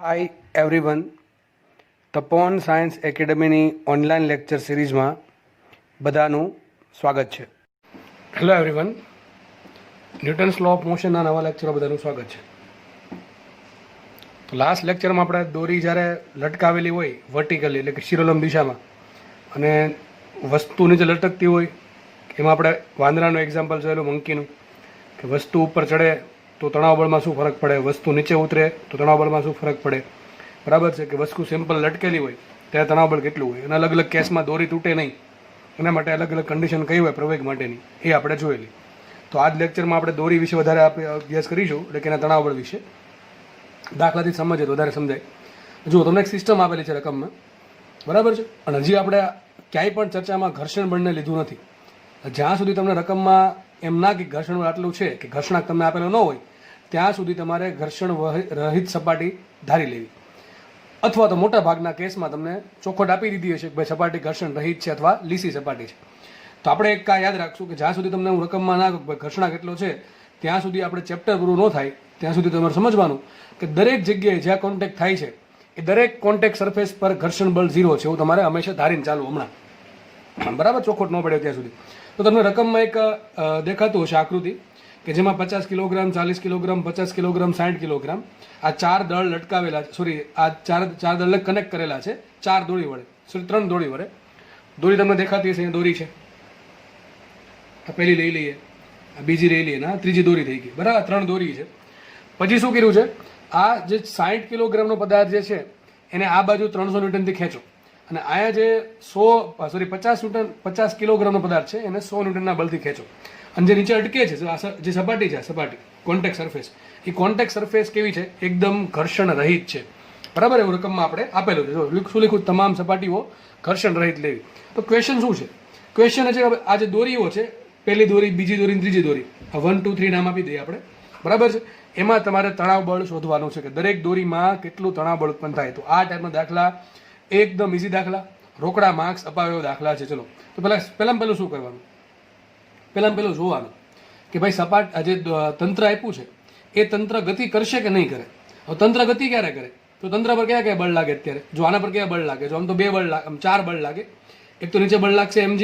હાય everyone, Tapovan science એકેડમીની online lecture સિરીઝમાં બધાનું સ્વાગત છે. Hello everyone, Newton's law of મોશનના નવા લેક્ચરમાં બધાનું સ્વાગત છે. તો લાસ્ટ લેક્ચરમાં આપણે દોરી જ્યારે લટકાવેલી હોય વર્ટિકલી એટલે કે શિરોલંબ દિશામાં અને વસ્તુ નીચે લટકતી હોય, એમાં આપણે વાંદરાનું એક્ઝામ્પલ જોયેલું, મંકીનું, કે વસ્તુ ઉપર ચડે તો તણાવ બળમાં શું ફરક પડે, વસ્તુ નીચે ઉતરે તો તણાવ બળમાં શું ફરક પડે. બરાબર છે કે વસ્તુ સિમ્પલ લટકેલી હોય ત્યારે તણાવ બળ કેટલું હોય, અને અલગ અલગ કેસમાં દોરી તૂટે નહીં એના માટે અલગ અલગ કન્ડિશન કઈ હોય પ્રવેગ માટેની, એ આપણે જોયેલી. તો આ જ લેક્ચરમાં આપણે દોરી વિશે વધારે આપણે અભ્યાસ કરીશું, એટલે કે એના તણાવ બળ વિશે દાખલાથી સમજીએ તો વધારે સમજાય. જુઓ, તમને એક સિસ્ટમ આપેલી છે રકમમાં, બરાબર છે, અને હજી આપણે ક્યાંય પણ ચર્ચામાં ઘર્ષણ બળને લીધું નથી. જ્યાં સુધી તમને રકમમાં એમ ના કે ઘર્ષણ બળ આટલું છે કે ઘર્ષણાંક તમને આપેલો ન હોય ત્યાં સુધી તમારે ઘર્ષણ રહિત સપાટી ધારી લેવી, અથવા તો મોટા ભાગના કેસમાં તમને ચોખવટ આપી દીધી હશે કે ભાઈ સપાટી ઘર્ષણ રહિત છે અથવા લીસી સપાટી છે. તો આપણે એક યાદ રાખશું કે જ્યાં સુધી તમને હું રકમમાં ના ઘર્ષણાંક કેટલો છે ત્યાં સુધી આપણે ચેપ્ટર પૂરું ન થાય ત્યાં સુધી તમારે સમજવાનું કે દરેક જગ્યાએ જ્યાં કોન્ટેક્ટ થાય છે એ દરેક કોન્ટેક્ટ સરફેસ પર ઘર્ષણ બળ 0 છે એવું તમારે હંમેશા ધારીને ચાલવું. હમણાં બરાબર ચોખવટ ન પડે ત્યાં સુધી. તો તમને રકમમાં એક દેખાતું હશે આકૃતિ કે જેમાં 50 કિલોગ્રામ, 40 કિલોગ્રામ, 50 કિલોગ્રામ, 60 કિલોગ્રામ આ ચાર દળ લટકાવેલા, આ ચાર દળ કનેક્ટ કરેલા છે ચાર દોરી વડે, 3 દોરી વડે. દોરી તમને દેખાતી હશે, અહીંયા દોરી છે, આ પહેલી લઈ લઈએ, આ બીજી લઈ લઈએ, ના ત્રીજી દોરી થઈ ગઈ, બરાબર, 3 દોરી છે. પછી શું કર્યું છે, આ જે 60 કિલોગ્રામનો પદાર્થ જે છે એને આ બાજુ 300 ન્યૂટનથી ખેંચો, અને અહીંયા જે 50 કિલોગ્રામનો પદાર્થ છે એને 100 ન્યૂટનના બળથી ખેંચો. અને જે નીચે અટકે છે, જે સપાટી છે, સપાટી કોન્ટેક્ટ સરફેસ, એ કોન્ટેક્ટ સરફેસ કેવી છે, એકદમ ઘર્ષણ રહિત છે. બરાબર, એવું રકમમાં આપણે આપેલું છે. જો શું લખ્યું, તમામ સપાટીઓ ઘર્ષણ રહિત લેવી. તો ક્વેશ્ચન શું છે, ક્વેશ્ચન છે કે આ જે દોરીઓ છે, પહેલી દોરી, બીજી દોરી, ત્રીજી દોરી, 1, 2, 3 નામ આપી દઈએ આપણે, બરાબર છે. એમાં તમારે તણાવ બળ શોધવાનું છે કે દરેક દોરીમાં કેટલું તણાવ બળ ઉત્પન્ન થાય. તો આ ટાઈપના દાખલા એકદમ ઇઝી દાખલા, રોકડા માર્ક્સ અપાવે એવા દાખલા છે. ચલો, તો પહેલાં શું કરવાનું, પહેલું જોવાનું કે ભાઈ આ જે તંત્ર આપ્યું છે એ તંત્ર ગતિ કરશે કે નહીં કરે. હવે તંત્ર ગતિ ક્યારે કરે, તો તંત્ર પર કયા કયા બળ લાગે અત્યારે, જો આના પર કયા બળ લાગે, જો આમ તો 2 બળ લાગે, આમ 4 બળ લાગે. એક તો નીચે બળ લાગશે mg,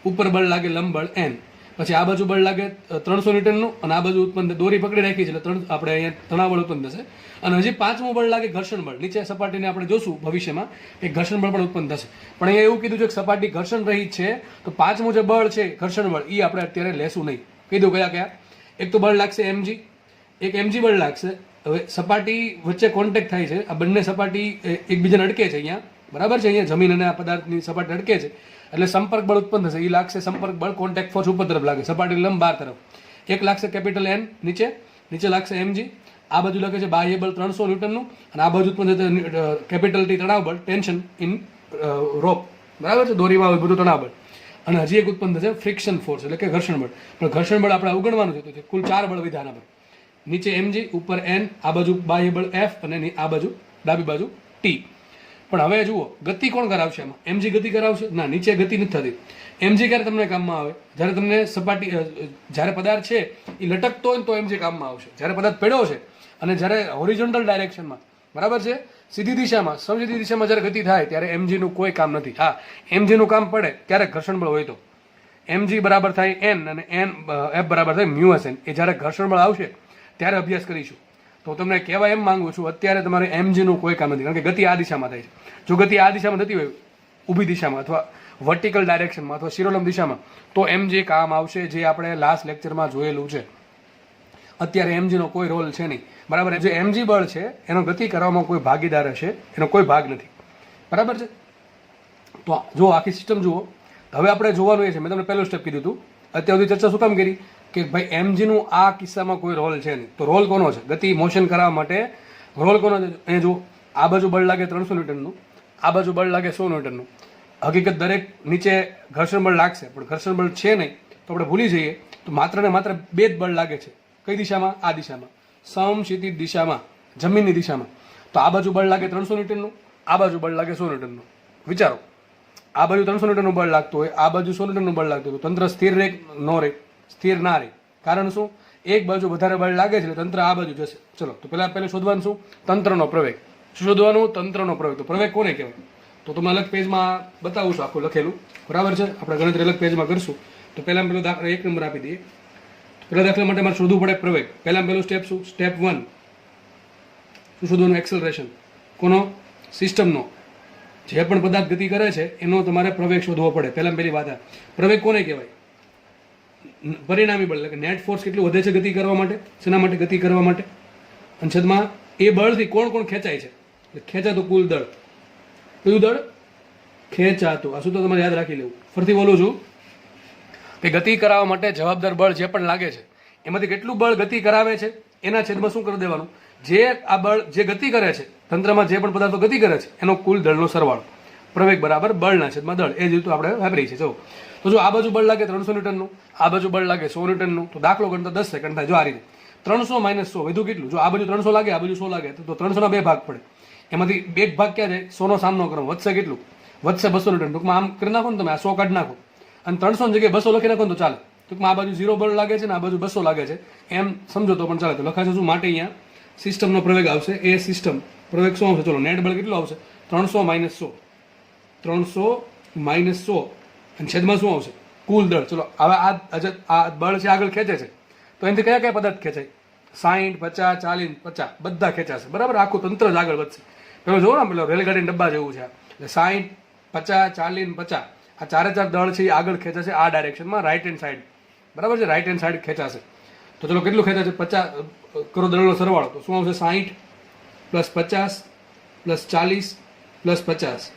ઉપર બળ લાગે લંબ બળ n, પછી આ બાજુ બળ લાગે 300 ન્યૂટનનું, અને આ બાજુ ઉત્પન્ન દોરી પકડી રાખી છે એટલે આપણે અહીંયા તણાવ બળ ઉત્પન્ન થશે. અને હજી 5મું બળ લાગે ઘર્ષણ બળ, નીચે સપાટીને આપણે જોશું ભવિષ્યમાં એક ઘર્ષણ બળ પણ ઉત્પન્ન થશે. પણ અહીંયા એવું કીધું છે કે સપાટી ઘર્ષણ રહિત છે, તો 5મું જે બળ છે ઘર્ષણ બળ, એ આપણે અત્યારે લેશું નહીં. કીધું કયા, એક તો બળ લાગશે mg, એક mg બળ લાગશે. હવે સપાટી વચ્ચે કોન્ટેક્ટ થાય છે, આ બંને સપાટી એકબીજાને અડકે છે અહીંયા, બરાબર છે, અહીંયા જમીન અને આ પદાર્થની સપાટી અડકે છે એટલે સંપર્ક બળ ઉત્પન્ન થશે. એ લાગશે સંપર્ક બળ, કોન્ટેક્ટ ફોર્સ ઉપર તરફ લાગે, સપાટી લંબ બહાર તરફ. એક લાગશે કેપિટલ N નીચે લાગશે mg, આ બાજુ લાગે છે બાહ્ય બળ 300 ન્યૂટનનું, અને આ બાજુ ઉત્પન્ન થશે કેપિટલ T તણાવ બળ, ટેન્શન ઇન રોપ, બરાબર છે, દોરીમાં હોય બધું તણાવ બળ. અને હજી એક ઉત્પન્ન થશે ફ્રિક્શન ફોર્સ એટલે કે ઘર્ષણ બળ. પણ ઘર્ષણ બળ આપણે અવગણવાનું છે, તો કુલ 4 બળ વિધાન પર, નીચે mg, ઉપર n, આ બાજુ બાહ્ય બળ F, અને આ બાજુ ડાબી બાજુ T. પણ હવે જુઓ, ગતિ કોણ કરાવશે આમાં, mg ગતિ કરાવશે ના, નીચે ગતિ નથી થતી. mg ક્યારે તમને કામમાં આવે, જ્યારે તમને સપાટી, જ્યારે પદાર્થ છે એ લટકતો હોય તો mg કામમાં આવશે. જ્યારે પદાર્થ પડ્યો છે અને જ્યારે હોરિઝોન્ટલ ડાયરેક્શનમાં, બરાબર છે, સીધી દિશામાં, સમસીધી દિશામાં જ્યારે ગતિ થાય ત્યારે mg નું કોઈ કામ નથી. હા, mg નું કામ પડે ક્યારેક ઘર્ષણ બળ હોય તો mg બરાબર થાય n, અને f બરાબર થાય μsn. એ જ્યારે ઘર્ષણ બળ આવશે ત્યારે અભ્યાસ કરીશું. તો તમને કહેવા એમ માંગુ છું, અત્યારે તમારે mg નું કોઈ કામ નથી, કારણ કે ગતિ આ દિશામાં થાય છે. જો ગતિ આ દિશામાં થતી હોય, ઊભી દિશામાં અથવા વર્ટિકલ ડાયરેક્શનમાં અથવા શિરોલંબ દિશામાં, તો mg કામ આવશે, જે આપણે લાસ્ટ લેક્ચરમાં જોયેલું છે. અત્યારે mg નો કોઈ રોલ છે નહીં, બરાબર. જે mg બળ છે એનો ગતિ કરવામાં કોઈ ભાગીદાર હશે, એનો કોઈ ભાગ નથી, બરાબર છે. તો જો આખી સિસ્ટમ જુઓ. હવે આપણે જોવાનું એ છે, મેં તમને પહેલું સ્ટેપ કીધું હતું, અત્યાર સુધી ચર્ચા શું કામ કરી કે ભાઈ mg નું આ કિસ્સામાં કોઈ રોલ છે નહીં. તો રોલ કોનો છે, ગતિ મોશન કરાવવા માટે રોલ કોનો છે. અહીંયા જુઓ, આ બાજુ બળ લાગે 300 ન્યૂટનનું, આ બાજુ બળ લાગે 100 ન્યૂટનનું. હકીકત દરેક નીચે ઘર્ષણ બળ લાગશે, પણ ઘર્ષણ બળ છે નહીં, તો આપણે ભૂલી જઈએ. તો માત્ર ને માત્ર 2 જ બળ લાગે છે. કઈ દિશામાં, આ દિશામાં, સમક્ષિતિજ દિશામાં, જમીનની દિશામાં. તો આ બાજુ બળ લાગે 300 ન્યૂટનનું, આ બાજુ બળ લાગે 100 ન્યૂટનનું. વિચારો, આ બાજુ 300 ન્યૂટનનું બળ લાગતું હોય, આ બાજુ 100 ન્યૂટનનું બળ લાગતું હોય, તો તંત્ર સ્થિર રહે ન રહે, સ્થિર ના રહે. કારણ શું, એક બાજુ વધારે બળ લાગે છે એટલે તંત્ર આ બાજુ જશે. ચલો, તો પહેલું શોધવાનું શું, તંત્રનો પ્રવેગ. શું શોધવાનું? તંત્રનો પ્રવેગ. તો પ્રવેગ કોને કહેવાય? તો તમને અલગ પેજમાં બતાવું છું આખું લખેલું, બરાબર છે. આપણે ગણતરી અલગ પેજમાં કરશું. તો પહેલાં પેલો દાખલા 1 નંબર આપી દઈએ. પહેલા દાખલા માટે મારે શોધવું પડે પ્રવેગ. પહેલું સ્ટેપ શું? સ્ટેપ 1 શું શોધવાનું? એક્સલરેશન. કોનો? સિસ્ટમનો. જે પણ પદાર્થ ગતિ કરે છે એનો તમારે પ્રવેગ શોધવો પડે. પહેલી વાત આ પ્રવેગ કોને કહેવાય? પરિણામી બળ, એટલે કે નેટ ફોર્સ કેટલું વધે છે ગતિ કરવા માટે, શેના માટે? ગતિ કરવા માટે. અને છેદમાં એ બળથી કોણ કોણ ખેંચાય છે? ખેંચાતું કુલ દળ. કયું દળ? ખેંચાતું. આ સૂત્ર તમારે યાદ રાખી લેવું. ફરીથી બોલું છું કે ગતિ કરાવવા માટે જવાબદાર બળ જે પણ લાગે છે એમાંથી કેટલું બળ ગતિ કરાવે છે એના છેદમાં શું કરી દેવાનું? જે આ બળ જે ગતિ કરે છે, તંત્રમાં જે પણ પદાર્થો ગતિ કરે છે એનો કુલ દળનો સરવાળો. પ્રવેગ બરાબર બળના છેદમાં દળ. એ જ રીતે આપણે વાપરીએ છીએ. તો જો આ બાજુ બળ લાગે 300 ન્યૂટનનું, આ બાજુ બળ લાગે 100 ન્યૂટનનું, તો દાખલો ગણતા 10 સેકન્ડ થાય. જો આ રીતે 300 - 100 વધુ કેટલું? જો આ બાજુ 300 લાગે, આ બાજુ 100 લાગે, તો 300 ના 2 ભાગ પડે. એમાંથી એક ભાગ ક્યાં જાય? 100 નો સામનો કરો. વધશે કેટલું? વધશે 200 ન્યૂટન. ટૂંકમાં આમ કરી નાખો ને તમે, આ 100 કાઢી નાખો અને 300 ની જગ્યાએ 200 લખી નાખો ને તો ચાલે. ટૂંકમાં આ બાજુ 0 બળ લાગે છે ને આ બાજુ 200 લાગે છે એમ સમજો તો પણ ચાલે. તો લખાશે શું? માટે અહીંયા સિસ્ટમનો પ્રવેગ આવશે. એ સિસ્ટમ પ્રવેગ શું આવશે? ચલો, નેટ બળ કેટલું આવશે? 300 - 100. 300 - 100 અને છેદમાં શું આવશે? કુલ દળ. ચલો, હવે આ બળ છે આગળ ખેંચે છે, તો એનાથી કયા કયા પદાર્થ ખેંચાય? 60, 50, 40, 50 બધા ખેંચાશે. બરાબર, આખું તંત્ર જ આગળ વધશે. પેલો જોવો ને, પેલો રેલગાડીના ડબ્બા જેવું છે. એટલે 60, 50, 40, 50 આ ચારે ચાર દળ છે એ આગળ ખેંચાશે આ ડાયરેક્શનમાં, રાઈટ હેન્ડ સાઈડ. બરાબર છે, રાઈટ હેન્ડ સાઈડ ખેંચાશે. તો ચલો, કેટલું ખેંચાશે? 50 કરો દળનો સરવાળો. તો શું આવશે? 60 + 50 + 40 + 50.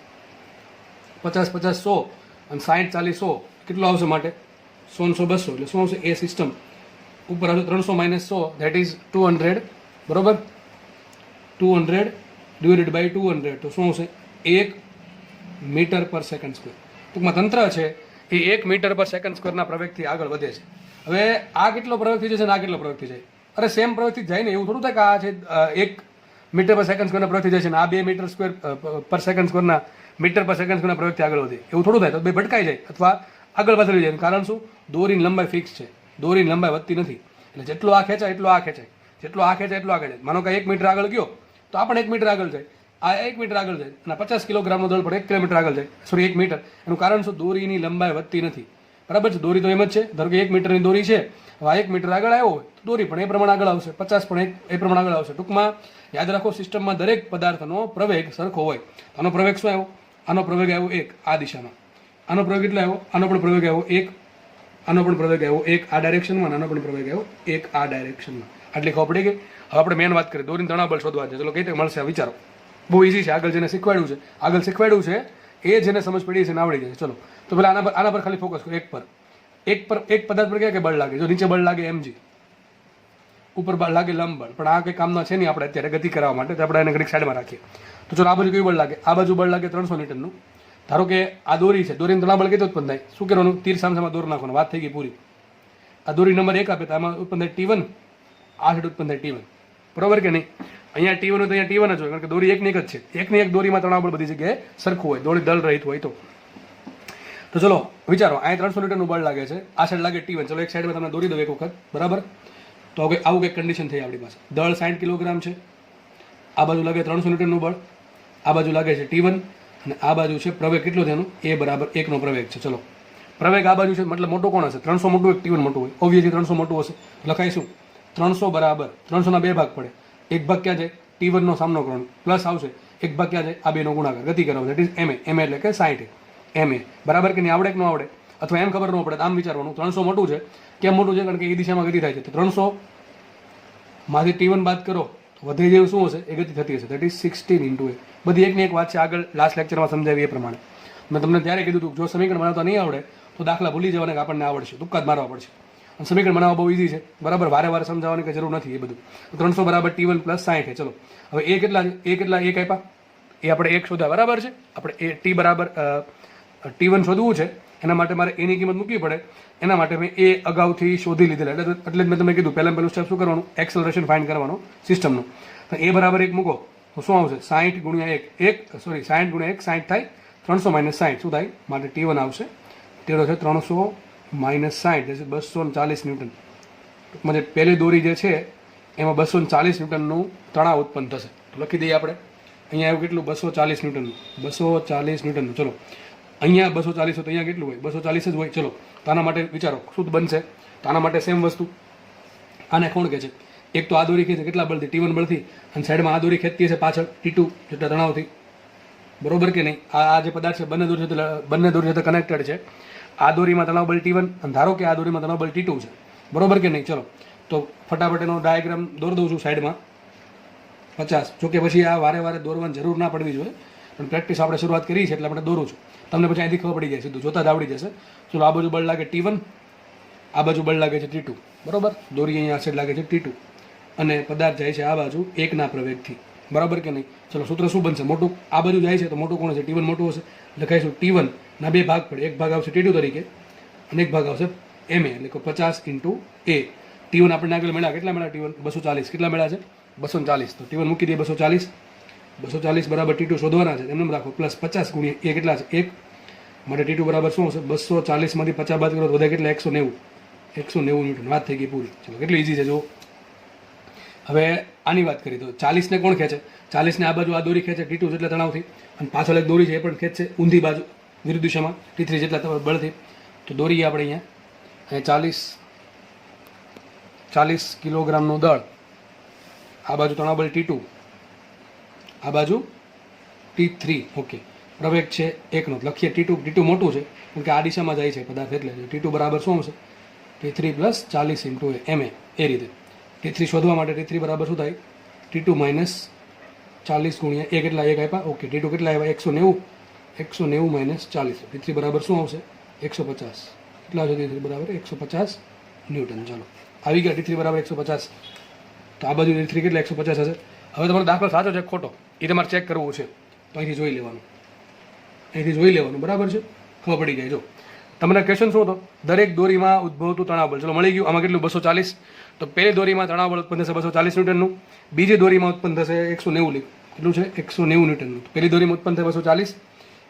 50 50 100 અને 60 40 100 કેટલું આવશે? માટે 100 200. એટલે શું આવશે? એ સિસ્ટમ ઉપર આવશે 300 - 100 ધેટ ઇઝ 200. બરાબર, 200 ડિવાઇડેડ બાય 200 તો શું આવશે? 1 મીટર/સેકન્ડ². ટૂંકમાં તંત્ર છે એ 1 મીટર/સેકન્ડ²ના પ્રવેગથી આગળ વધે છે. હવે આ કેટલો પ્રવેગથી જશે ને આ કેટલો પ્રવેગથી જાય? અરે સેમ પ્રવેગથી જાય ને, એવું થોડું થાય કે આ છે 1 મીટર/સેકન્ડ²ના પ્રવેગથી જાય છે ને આ 2 મીટર/સેકન્ડ²ના મીટર/સેકન્ડ²ના પ્રવેગથી આગળ વધે, એવું થોડું થાય. તો બે ભટકાઈ જાય અથવા આગળ પાછળ જાય. કારણ શું? દોરીની લંબાઈ ફિક્સ છે, દોરીની લંબાઈ વધતી નથી. એટલે જેટલો આ ખેંચાય એટલો આ ખેંચાય, જેટલો આ ખેંચાય એટલો આ ખેંચાય. માનો કે 1 મીટર આગળ ગયો તો આ પણ 1 મીટર આગળ જાય, આ 1 મીટર આગળ જાય અને 50 કિલોગ્રામનો દળ પણ 1 કિલોમીટર આગળ જાય, સોરી 1 મીટર. એનું કારણ શું? દોરીની લંબાઈ વધતી નથી. બરાબર છે, દોરી તો એમ જ છે. ધારો કે 1 મીટરની દોરી છે, હવે આ 1 મીટર આગળ આવ્યો હોય તો દોરી પણ એ પ્રમાણે આગળ આવશે, 50 પણ એ પ્રમાણે આગળ આવશે. ટૂંકમાં યાદ રાખો, સિસ્ટમમાં દરેક પદાર્થનો પ્રવેગ સરખો હોય. આનો પ્રવેગ શું આવ્યો? આનો પ્રવેગ આવ્યો 1 આ દિશામાં. આનો પ્રવેગ કેટલો આવ્યો? આનો પણ પ્રવેગ આવ્યો 1. આનો પણ પ્રવેગ આવ્યો 1 આ ડાયરેક્શનમાં, આનો પણ પ્રવેગ આવ્યો 1 આ ડાયરેક્શનમાં. આટલી ખબર પડી ગઈ. હવે આપણે મેન વાત કરીએ, દોરીનું તણાવ શોધવા છે. ચલો, કઈ રીતે મળશે? વિચારો. બહુ ઇઝી છે. આગળ જેને શીખવાડ્યું છે એ જેને સમજ પડી છે એને આવડી જાય. ચલો, તો પેલા આના પર ખાલી ફોકસ કરો. એક પદાર્થ પર ક્યાં કે બળ લાગે? જો નીચે બળ લાગે mg, ઉપર બળ લાગે લંબ બળ. પણ આ કંઈ કામના છે નહીં આપણે અત્યારે ગતિ કરવા માટે, તો આપણે એને ઘડીક સાઈડમાં રાખીએ. તો ચલો, આ બાજુ કયું બળ લાગે? આ બાજુ બળ લાગે 300 ન્યૂટનનું. ધારો કે આ દોરી છે, દોરીનું તણાવ બળ કેટલું ઉત્પન્ન થાય? શું કરવાનું? તીર સામસામાં દોર નાખવાનું. વાત થઈ ગઈ પૂરી. આ દોરી નંબર 1 આપે તો આમાં ઉત્પન્ન થાય T1, આ સાઈડ ઉત્પન્ન થાય T1. બરોબર કે નહીં? અહીંયા T1 હોય તો અહીંયા T1 જ હોય, કારણ કે દોરી એકની એક જ છે. એકની એક દોરીમાં તણાવ બળ બધી જગ્યાએ સરખું હોય, દોરી દળ રહિત હોય તો ચલો વિચારો, અહીંયા 300 ન્યૂટનનું બળ લાગે છે, આ સાઈડ લાગે T1. ચલો, એક સાઈડમાં તમને દોરી દો એક વખત. બરાબર, તો હવે આવું કંઈક કન્ડિશન થઈ આપણી પાસે. દળ 60 કિલોગ્રામ છે, આ બાજુ લાગે 300 ન્યૂટનનું બળ, આ બાજુ લાગે છે T1 અને આ બાજુ છે પ્રવેગ કેટલો છે એનું? A = 1 નો પ્રવેગ છે. ચલો, પ્રવેગ આ બાજુ છે, મતલબ મોટો કોણ હશે? 300 મોટું એક T1 મોટું હોય, ઓબ્વિયસલી 300 મોટું હશે. લખાઈશું 300 બરાબર 300 ના 2 ભાગ પડે. એક ભાગ ક્યાં જાય? T1 નો સામનો કરવાનો, પ્લસ આવશે એક ભાગ ક્યાં જાય? આ બેનો ગુણાકાર, ગતિ કરવાનો, દેટ ઇઝ ma એટલે કે 60 ma. બરાબર કે નહીં? આવડે કે ન આવડે? અથવા એમ ખબર ન પડે આમ વિચારવાનું, 300 મોટું છે. કેમ મોટું છે? કારણ કે એ દિશામાં ગતિ થાય છે. તો 300 માંથી T1 બાદ કરો તો વધે જેવું શું હશે? એ ગતિ થતી હશે, દેટ ઇઝ 16 × a. બધી એકની એક વાત છે, આગળ લાસ્ટ લેક્ચરમાં સમજાવી એ પ્રમાણે. મેં તમને ત્યારે કીધું હતું, જો સમીકરણ બનાવતા નહીં આવડે તો દાખલા ભૂલી જવાના કે આપણને આવડશે, તુક્કા જ મારવા પડશે. અને સમીકરણ બનાવવા બહુ ઇઝી છે. બરાબર, વારે સમજાવવાની કે જરૂર નથી એ બધું. 300 બરાબર T1 + 60. ચલો, હવે એ કેટલા છે? એ કેટલા? 1 આપ્યા, એ આપણે 1 શોધ્યા. બરાબર છે, આપણે એ T બરાબર T1 શોધવું છે, એના માટે મારે એની કિંમત મૂકવી પડે. એના માટે મેં એ અગાઉથી શોધી લીધેલા, એટલે જ મેં તમને કીધું પહેલું સ્ટેપ શું કરવાનું? એક્સલરેશન ફાઇન્ડ કરવાનું સિસ્ટમનું. તો એ બરાબર 1 મૂકો તો શું આવશે? 60 × 1 સોરી 60 × 1 60 થાય. 300 - 60 શું થાય? માટે T1 આવશે. તેનો છે 300 - 60 એટલે 240 ન્યૂટન. ટૂંકમાં જે પહેલી દોરી જે છે એમાં 240 ન્યૂટનનું તણાવ ઉત્પન્ન થશે. તો લખી દઈએ આપણે અહીંયા આવ્યું કેટલું 240 ન્યૂટનનું, 240 ન્યૂટનનું. ચલો અહીંયા 240 હોય તો અહીંયા કેટલું હોય? 240 જ હોય. ચલો તો આના માટે વિચારો શું બનશે? તો આના માટે સેમ વસ્તુ. આને કોણ કહે છે? એક તો આ દોરી ખેંચે કેટલા બળથી? T1 બળથી, અને સાઈડમાં આ દોરી ખેંચતી હશે પાછળ T2 જેટલા તણાવથી, બરોબર કે નહીં? આ જે પદાર્થ છે બંને દોરી સાથે કનેક્ટેડ છે. આ દોરીમાં તણાવ બળ T1 અને ધારો કે આ દોરીમાં તણાવ બળ T2 છે, બરોબર કે નહીં? ચલો તો ફટાફટ એનો ડાયાગ્રામ દોરી દઉં છું સાઈડમાં 50. જોકે પછી આ વારે વારે દોરવાની જરૂર ના પડવી જોઈએ, પણ પ્રેક્ટિસ આપણે શરૂઆત કરી છે એટલે આપણે દોરું છું. તમને પછી અહીંથી ખબર પડી જાય, સીધું જોતા જ આવડી જશે. ચલો આ બાજુ બળ લાગે T1, આ બાજુ બળ લાગે છે T2, બરોબર? દોરી અહીંયા આ સાઈડ લાગે છે T2 અને પદાર્થ જાય છે આ બાજુ એકના પ્રવેગથી, બરાબર કે નહીં? ચલો સૂત્ર શું બનશે? મોટું આ બાજુ જાય છે તો મોટું કોણ છે? T1 મોટું હશે. લખાઈશું T1 ના બે ભાગ પડે, એક ભાગ આવશે T2 તરીકે અને એક ભાગ આવશે MA, એટલે કે 50 × A. T1 આપણને આગળ મળ્યા, કેટલા મળ્યા? T1 240. કેટલા મળ્યા છે? 240. તો T1 મૂકી દઈએ 240. 240 બરાબર T2 શોધવાના છે, એમને રાખો પ્લસ 50 × A કેટલા છે? 1. માટે T2 બરાબર શું હશે? 240 માંથી 50 બાદ કરો તો વધે કેટલા? 190. 190 ન્યૂટન. વાત થઈ ગઈ પૂરી. ચલો કેટલું ઈઝી છે જો. હવે આની વાત કરી તો 40 ને કોણ ખેંચે? 40 ને આ બાજુ આ દોરી ખેંચે T2 જેટલા તણાવથી, અને પાછળ એક દોરી છે એ પણ ખેંચશે ઊંધી બાજુ વિરુદ્ધ દિશામાં T3 જેટલા બળથી. તો દોરી આપણે અહીંયા 40 કિલોગ્રામનું દળ, આ બાજુ તણાવ બળ T2, આ બાજુ T3. ઓકે, પ્રવેગ છે 1નો, લખીએ T2 મોટું છે કેમ કે આ દિશામાં જાય છે પદાર્થ, એટલે T2 બરાબર શું હશે? T3 + 40 × MA. એ રીતે T3 શોધવા માટે T3 બરાબર શું થાય? T2 - 40 × A કેટલા? 1 આપ્યા. ઓકે, T2 કેટલા આવ્યા? 190. 190 - 40. T3 બરાબર શું આવશે? 150. કેટલા છે T3 બરાબર? 150 ન્યૂટન. ચાલો આવી ગયા T3 બરાબર 150. તો આ બાજુ T3 કેટલા? 150 હશે. હવે તમારો દાખલો સાચો છે ખોટો એ તમારે ચેક કરવું છે, તો અહીંથી જોઈ લેવાનું, બરાબર છે? ખબર પડી જાય. જો તમને ક્વેશ્ચન શું હતો? દરેક દોરીમાં ઉદ્ભવતું તણાવ બળ. ચલો મળી ગયું. આમાં કેટલું? 240. તો પહેલી દોરીમાં તણાવ બળ ઉત્પન્ન થશે 240 ન્યૂટનનું, બીજી દોરીમાં ઉત્પન્ન થશે 190. કેટલું છે? 190 ન્યૂટનનું. પહેલી દોરીમાં ઉત્પન્ન થાય 240,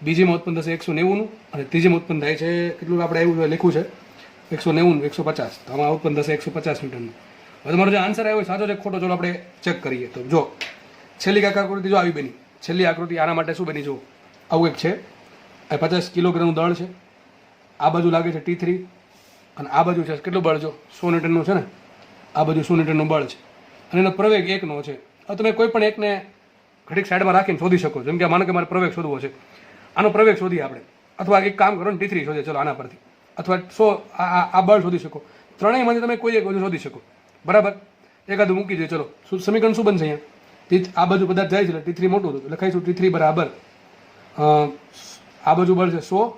બીજીમાં ઉત્પન્ન થશે 190નું, અને ત્રીજીમાં ઉત્પન્ન થાય છે કેટલું? આપણે એવું લખ્યું છે 190, 150. તો આમાં ઉત્પન્ન થશે 150 ન્યૂટનનું. હવે તમારો જે આન્સર આવ્યો સાચો છે ખોટો? ચલો આપણે ચેક કરીએ. તો જો છેલ્લી આકૃતિ જો આવી બની, છેલ્લી આકૃતિ આના માટે શું બની? જો આવું એક છે, 50 કિલોગ્રામનું દળ છે, આ બાજુ લાગે છે T3, અને આ બાજુ છે કેટલું બળ? જો 100 ન્યૂટનનું છે ને, આ બાજુ 100 ન્યૂટનનું બળ છે, અને એનો પ્રવેગ 1નો છે. હવે તમે કોઈ પણ એકને ઘડીક સાઈડમાં રાખીને શોધી શકો. જેમ કે માનો કે મારે પ્રવેગ શોધવો છે, આનો પ્રવેગ શોધીએ આપણે, અથવા એક કામ કરો ને T3 શોધીએ ચલો આના પરથી, અથવા 100 આ બળ શોધી શકો. ત્રણેયમાંથી તમે કોઈ એક બધું શોધી શકો, બરાબર? એકાદું મૂકી દઈએ. ચલો સમીકરણ શું બનશે? અહીંયા આ બાજુ પદાર્થ જાય છે એટલે T3 મોટું હતું, લખાઈશું T3 બરાબર આ બાજુ બળ છે 100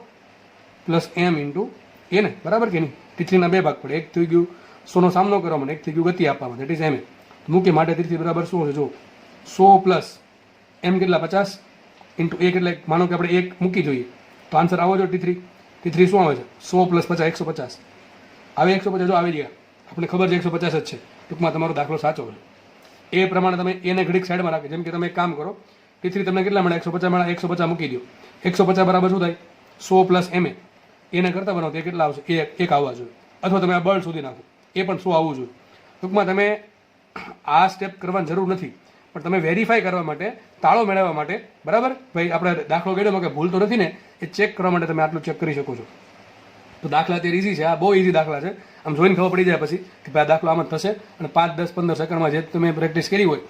+ M × A ને, બરાબર કે નહીં? T3 ના બે ભાગ પડે, એક થઈ ગયું 100નો સામનો કરવામાં, એક થઈ ગયું ગતિ આપવામાં, દેટ ઇઝ MA. મૂકી માટે T3 બરાબર શું હશે? જો 100 + M કેટલા? 50 × A કેટલા? માનો કે આપણે 1 મૂકી જોઈએ તો આન્સર આવો જો T3 શું આવે છે? 100 + 50 150 આવે. 150 જો આવી ગયા, આપણે ખબર છે 150 જ છે. ટૂંકમાં તમારો દાખલો સાચો છે. એ પ્રમાણે તમે એને ઘડીક સાઈડમાં રાખી. જેમ કે તમે એક કામ કરો, T3 તમને કેટલા મળે? 150 મળે, 150 મૂકી દો. 150 બરાબર શું થાય? 100 + MA. એને કરતા બનાવો તો એ કેટલા આવશે? 1 આવવા જોઈએ. અથવા તમે આ બળ શોધી નાખો, એ પણ 100 આવવું જોઈએ. ટૂંકમાં તમે આ સ્ટેપ કરવાની જરૂર નથી, પણ તમે વેરીફાઈ કરવા માટે, તાળો મેળવવા માટે, બરાબર ભાઈ, આપણે દાખલો ગણ્યો કે ભૂલ તો નથી ને, એ ચેક કરવા માટે તમે આટલું ચેક કરી શકો છો. તો દાખલા અત્યારે ઇઝી છે, આ બહુ ઇઝી દાખલા છે. આમ જોઈને ખબર પડી જાય પછી કે ભાઈ આ દાખલો આમ જ થશે, અને 5, 10, 15 સેકન્ડમાં જે તમે પ્રેક્ટિસ કરી હોય,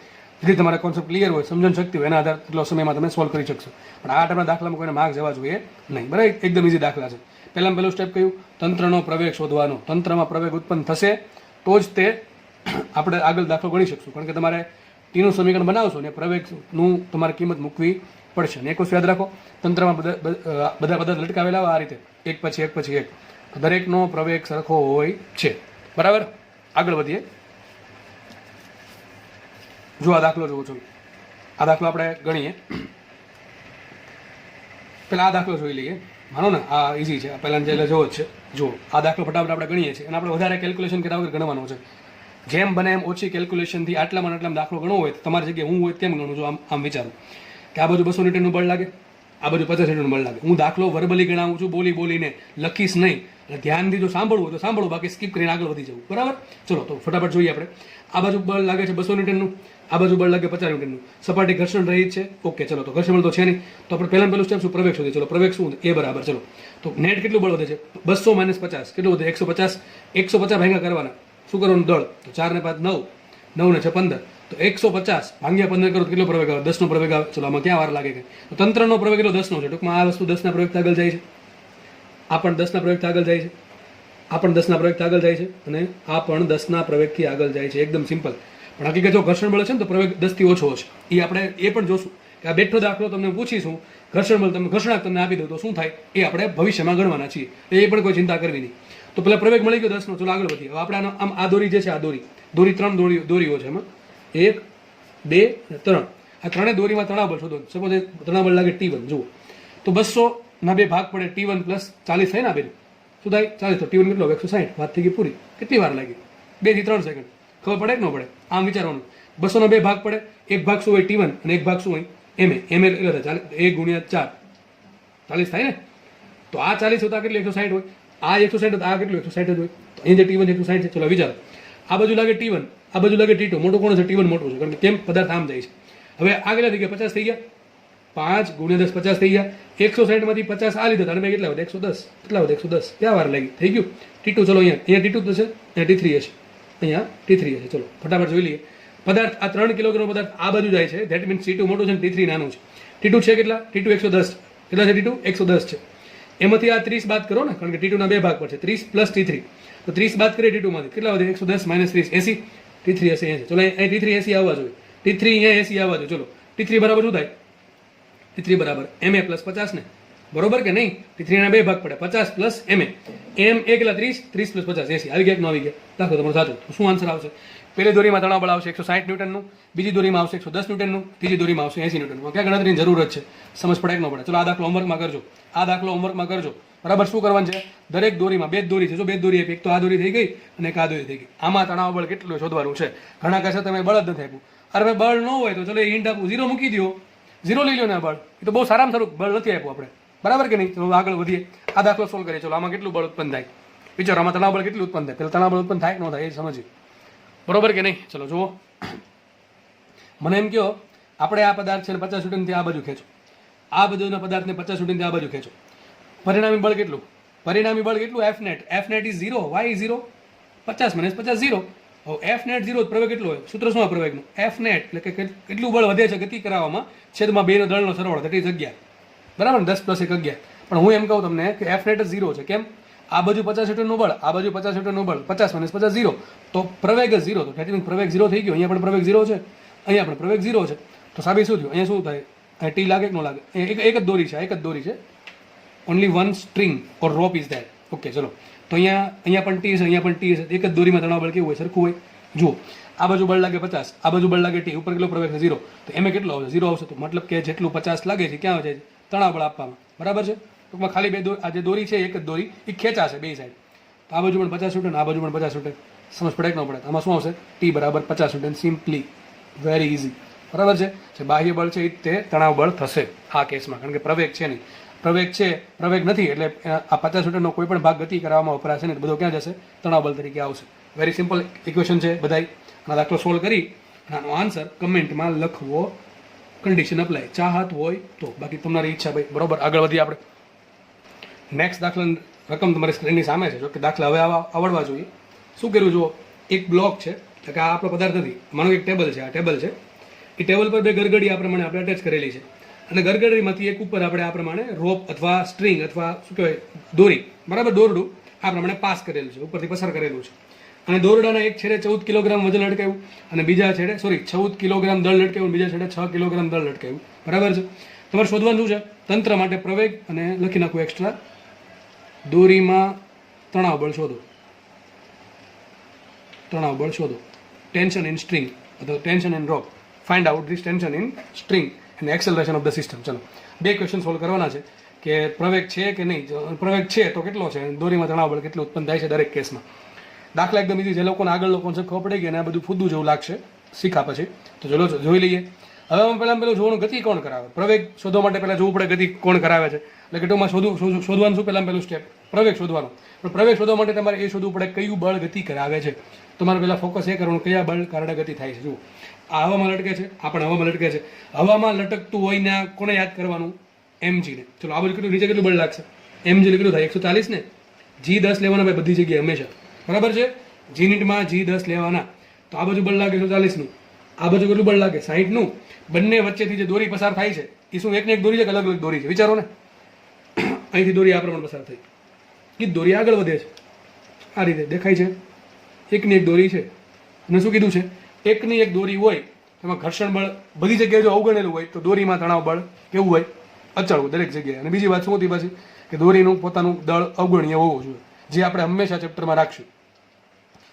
જેથી તમારા કોન્સેપ્ટ ક્લિયર હોય, સમજણ શક્તિ હોય, એના આધારે એટલો સમયમાં તમે સોલ્વ કરી શકશો. પણ આ ટાઈપના દાખલામાં કોઈને માર્ક જવા જોઈએ નહીં, બરાબર? એકદમ ઇઝી દાખલા છે. પહેલું સ્ટેપ કયું? તંત્રનો પ્રવેગ શોધવાનો. તંત્રમાં પ્રવેગ ઉત્પન્ન થશે તો જ તે આપણે આગળ દાખલો ગણી શકશું. કારણ કે તમારે ટીનું સમીકરણ બનાવશો ને પ્રવેગનું તમારે કિંમત મૂકવી પડશે. અને એક વસ્તુ યાદ રાખો, તંત્રમાં બધા પદાર્થ લટકાવેલા હોય આ રીતે, એક પછી એક, તો દરેકનો પ્રવેગ સરખો હોય છે, બરાબર? આગળ વધીએ. જો આ દાખલો જોવો છો, આ દાખલો આપણે ગણીએ. પહેલાં આ દાખલો જોઈ લઈએ. માનો ને આ ઇઝી છે, પહેલાં જે જોવો જ છે. જો આ દાખલો ફટાફટ આપણે ગણીએ છીએ, અને આપણે વધારે કેલ્ક્યુલેશન કર્યા વગર ગણવાનો છે. જેમ બને એમ ઓછી કેલ્ક્યુલેશનથી આટલામાં દાખલો ગણવો હોય તો તમારી જગ્યાએ હું હોય તેમ ગણું છું. આમ વિચારું કે આ બાજુ 200 ન્યૂટનનું બળ લાગે, આ બાજુ 50 ન્યૂટનનું બળ લાગે. હું દાખલો વર્બલી ગણાવું છું, બોલીને લખીશ નહીં. એટલે ધ્યાનથી જો સાંભળવું હોય તો સાંભળવું, બાકી સ્કીપ કરીને આગળ વધી જવું, બરાબર? ચલો તો ફટાફટ જોઈએ આપણે. આ બાજુ બળ લાગે છે 200 ન્યૂટનનું, આ બાજુ બળ લાગે 50 ન્યૂટનનું, સપાટી ઘર્ષણ રહિત છે. ઓકે, ચલો તો ઘર્ષણ બળ તો છે નહીં, તો આપણે પહેલું સ્ટેપ શું, પ્રવેગ શોધીએ. ચલો પ્રવેગ શું, એ બરાબર, ચલો તો નેટ કેટલું બળ વધે છે, 200 - 50 કેટલું વધે, 150. 150 ભાગ્યા કરવાના, શું કરવાનું, દળ, તો 4 ને 5 9, 9 ને 6 15, તો 150 ભાગ્યા 15 કરો તો કેટલો પ્રવેગ આવે, 10 નો પ્રવેગ આવે. ચલો આમાં ક્યાં વાર લાગે કે, તો તંત્રનો પ્રવેગ કેટલો, 10 નો છે. ટૂંકમાં આ વસ્તુ 10 ના પ્રવેગથી આગળ જાય છે, આ પણ 10 ના પ્રવેગથી આગળ જાય છે, આ પણ 10 ના પ્રવેગથી આગળ જાય છે, અને આ પણ 10 ના પ્રવેગથી આગળ જાય છે. એકદમ સિમ્પલ. પણ હકીકત જો ઘર્ષણ બળ છે ને તો પ્રવેગ 10 થી ઓછો હશે. એ આપણે એ પણ જોશું કે આ બેઠો દાખલો તમને પૂછીશું, ઘર્ષણ બળ તમે ઘર્ષણાંક તમને આપી દઉં તો શું થાય, એ આપણે ભવિષ્યમાં ગણવાના છીએ. એ પણ કોઈ ચિંતા કરવી નહીં. તો પેલા પ્રવેગ મળી ગયો 10 નો. ચલો આગળ વધીએ. હવે આપણે આમ આ દોરી જે છે, આ દોરી 3 દોરીઓ છે, એમાં 1 2 અને 3. આ ત્રણેય દોરીમાં તણાવ બળ શોધો. સપોઝ તણાવ બળ લાગે T1. જુઓ તો 200 ના 2 ભાગ પડે, T1 + 40 થાય ને, આ બે શું થાય, 40. તો T1 કેટલો, 160. વાત થઈ ગઈ પૂરી. કેટલી વાર લાગી, 2 થી 3 સેકન્ડ. ખબર પડે કે ન પડે, આમ વિચારવાનું. 200 ના 2 ભાગ પડે, એક ભાગ શું હોય T1 અને એક ભાગ શું હોય MA. MA એટલે થાય 1 × 4 40 થાય ને. તો આ 40 હોતા કેટલી, 160 હોય. આ 160 તો આ કેટલું, 160 જ હોય. તો અહીં જે T1 160 છે. ચલો વિચારો, આ બાજુ લાગે T1, આ બાજુ લાગે T2. મોટો કોણ છે, T1 મોટું છે, કારણ કે કેમ પદાર્થ આમ જાય છે. હવે આ કેટલા થઈ ગયા, 50 થઈ ગયા. 5 × 10 50 થઈ ગયા. 160 માંથી 50 આ લીધા, અને બે કેટલા વધે, 110. કેટલા વધે, 110. ક્યાં વાર લાગી, થઈ ગયું. T2 ચલો અહીંયા T2 થશે, અહીંયા T3 હશે, અહીંયા T3 હશે. ચલો ફટાફટ જોઈ લઈએ. પદાર્થ આ 3 કિલોગ્રામ પદાર્થ આ બાજુ જાય છે, ધેટ મીન્સ T2 મોટું છે, T3 નાનું છે. T2 છે કેટલા, T2 110. કેટલા છે T2, 110 છે. એમાંથી આ 30 બાદ કરો ને, કારણ કે T2 ના 2 ભાગ પડશે, 30 + T3. તો 30 બાદ કરીએ T2 માંથી, કેટલા વધે, 110 - 30 80. T3 હશે 80. ચલો અહીં T3 80 આવવા જોઈએ, T3 અહીંયા 80 આવવા જોઈએ. ચલો T3 બરાબર શું થાય, T3 બરાબર MA + 50 ને, બરોબર કે નહીં. T3 ના 2 ભાગ પડે, 50 + MA. M એ કેટલા, 30, 30 + 50 80. આવી ગયા કે ન આવી ગયા, દાખલો તમારો સાચો. તો શું આન્સર આવશે, પહેલી દોરીમાં તણાવ બળ આવશે 160 ન્યૂટનનું, બીજી દોરીમાં આવશે 110 ન્યૂટનનું, ત્રીજી દોરીમાં આવશે 80 ન્યૂટનનું. ક્યાં ગણતરીની જરૂરત છે, સમજ પડે કે ન પડે. ચલો આ દાખલો હોમવર્કમાં કરજો, આ દાખલો હોમવર્કમાં કરજો. બરાબર શું કરવાનું છે, દરેક દોરીમાં 2 દોરી છે. જો 2 દોરી આપી, એક તો આ દોરી થઈ ગઈ અને એક આ દોરી થઈ ગઈ. આમાં તણાવ બળ કેટલું શોધવાનું છે. ઘણા કહેશે તમે બળ જ નથી આપ્યું. અરે ભાઈ બળ ન હોય તો ચલો એ હિન્ટ આપું, 0 મૂકી દો, 0 લઈ લો ને. બળ એ તો બહુ સારામાં સારું બળ નથી આપ્યું આપણે, બરાબર કે નહીં. ચલો આગળ વધીએ, આ દાખલો સોલ્વ કરીએ. ચલો આમાં કેટલું બળ ઉત્પન્ન થાય, વિચારો આમાં તણાવ બળ કેટલું ઉત્પન્ન થાય. પેલા તણાવ બળ ઉત્પન્ન થાય કે ન થાય એ સમજીએ, બરોબર કે નહીં. ચલો જુઓ, મને એમ કહો આપણે આ પદાર્થ છે 50 ન્યૂટનથી આ બાજુ ખેંચો, આ બાજુના પદાર્થને 50 ન્યૂટનથી આ બાજુ ખેંચો. પરિણામી બળ કેટલું, પરિણામી બળ કેટલું, F net. F net is 0. Why is 0? 50 - 50 0. હવે F net 0, પ્રવેગ કેટલો હોય, સૂત્ર શું પ્રવેગનું, F net એટલે કે કેટલું બળ વધે છે ગતિ કરાવવામાં, છેદમાં 2 નો દળનો સરવાળો, that is 11. બરાબર ને, 10 + 1 11. પણ હું એમ કહું તમને કે F net 0 છે. કેમ, આ બાજુ 50 ન્યૂટનનું બળ, આ બાજુ 50 ન્યૂટનનું બળ, 50 - 50 0, તો પ્રવેગ 0. તો that means પ્રવેગ 0 થઈ ગયો. અહીંયા પણ પ્રવેગ 0 છે, અહીંયા પણ પ્રવેગ 0 છે. તો સાબિત શું થયું, અહીંયા શું થાય, અહીંયા T લાગે કે ન લાગે, એક જ દોરી છે, એક જ દોરી છે. Only one string or rope is that. Okay ચલો, તો અહીંયા પણ T છે, અહીંયા પણ T છે. એક જ દોરીમાં તણાવ બળ કેવું હોય, સરખું હોય. જુઓ આ બાજુ બળ લાગે 50, આ બાજુ બળ લાગે T, ઉપર કેટલો પ્રવેગ છે 0. તો એમ કેટલો આવશે, 0 આવશે. તો મતલબ કે જેટલું 50 લાગે છે ક્યાં જાય છે, તણાવ બળ આપવામાં, બરાબર છે. ટૂંકમાં ખાલી આ જે દોરી છે, એક જ દોરી, એ ખેંચાશે બે સાઈડ. તો આ બાજુ પણ 50 ન્યૂટન, આ બાજુ પણ 50 ન્યૂટન. સમજ પડે કે ન પડે. આમાં શું આવશે, T બરાબર 50 ન્યૂટન. સિમ્પલી, વેરી ઇઝી, બરાબર છે. જે બાહ્ય બળ છે તે તણાવ બળ થશે આ કેસમાં, કારણ કે પ્રવેગ છે નહીં. પ્રવેગ છે, પ્રવેગ નથી, એટલે આ 50 ન્યૂટનનો કોઈ પણ ભાગ ગતિ કરવામાં વપરાશે ને, બધો ક્યાં જશે, તણાવ બળ તરીકે આવશે. વેરી સિમ્પલ ઇક્વેશન છે બધાય. આ દાખલો સોલ્વ કરી આનો આન્સર કમેન્ટમાં લખવો, કન્ડિશન અપ્લાય ચાહત હોય તો. બાકી તમારી ઈચ્છા ભાઈ, બરોબર. આગળ વધીએ આપણે. નેક્સ્ટ દાખલા રકમ તમારી સ્ક્રીનની સામે છે. જો કે દાખલા હવે આવડવા જોઈએ. શું કર્યું, જુઓ એક બ્લોક છે, એટલે કે આ આપણો પદાર્થ નથી, માનો એક ટેબલ છે, આ ટેબલ છે. એ ટેબલ પર 2 ગરગડી આ પ્રમાણે આપણે અટેચ કરેલી છે, અને ગરગડીમાંથી એક ઉપર આપણે આ પ્રમાણે રોપ અથવા સ્ટ્રિંગ અથવા શું કહેવાય દોરી, બરાબર, દોરડું આ પ્રમાણે પાસ કરેલું છે, ઉપરથી પસાર કરેલું છે. અને દોરડાના એક છેડે 14 કિલોગ્રામ વજન લટકાવ્યું, અને બીજા છેડે 14 કિલોગ્રામ દળ લટકાવ્યું, બીજા છેડે 6 કિલોગ્રામ દળ લટકાવ્યું, બરાબર છે. તમારે શોધવાનું શું છે, તંત્ર માટે પ્રવેગ, અને લખી નાખવું એક્સ્ટ્રા, દોરીમાં તણાવ બળ શોધો, તણાવ બળ શોધો. ટેન્શન ઇન સ્ટ્રિંગ અથવા tension in rope, find out this tension in string અને એક્સેલરેશન ઓફ ધ સિસ્ટમ. ચલો 2 ક્વેશ્ચન સોલ્વ કરવાના છે કે પ્રવેગ છે કે નહીં. પ્રવેગ છે તો કેટલો છે, દોરીમાં તણાવ બળ કેટલું ઉત્પન્ન થાય છે દરેક કેસમાં. દાખલા એકદમ ઈઝી, જે લોકોને આગળ કોન્સેપ્ટ ખબર પડી ગઈ અને આ બધું ફૂદું જેવું લાગશે શીખા પછી, તો ચલો જોઈ લઈએ. હવે પહેલાં જોવાનું ગતિ કોણ કરાવે. પ્રવેગ શોધવા માટે પહેલાં જોવું પડે ગતિ કોણ કરાવે છે. એટલે કે ટૂંકમાં શોધવાનું શું, પહેલું સ્ટેપ પ્રવેગ શોધવાનું. પણ પ્રવેગ શોધવા માટે તમારે એ શોધવું પડે કયું બળ ગતિ કરાવે છે. તમારે પહેલાં ફોકસ એ કરવાનું કયા બળ કારણે ગતિ થાય છે. જુઓ આ હવામાં લટકે છે, આ પણ હવામાં લટકે છે. હવામાં લટકતું હોય ને કોને યાદ કરવાનું? mg ને. ચલો આ બાજુ કેટલું નીચે કેટલું બળ લાગશે? mg કેટલું થાય? 140 ને. g10 લેવાના ભાઈ બધી જગ્યાએ હંમેશા, બરાબર છે. g g10 લેવાના. તો આ બાજુ બળ લાગે 140 નું, આ બાજુ કેટલું બળ લાગે? 60 નું. બંને વચ્ચેથી જે દોરી પસાર થાય છે એ શું એકને એક દોરી છે કે અલગ અલગ દોરી છે? વિચારો ને. અહીંથી દોરી આ પ્રમાણે પસાર થઈ, એ દોરી આગળ વધે છે, આ રીતે દેખાય છે. એકની એક દોરી છે અને શું કીધું છે? એકની એક દોરી હોય એમાં ઘર્ષણ બળ બધી જગ્યાએ જો અવગણેલું હોય તો દોરીમાં તણાવ બળ કેવું હોય? અચળ હોય દરેક જગ્યાએ. અને બીજી વાત શું હતી પાછી? કે દોરીનું પોતાનું દળ અવગણીય હોવું જોઈએ, જે આપણે હંમેશા ચેપ્ટરમાં રાખશું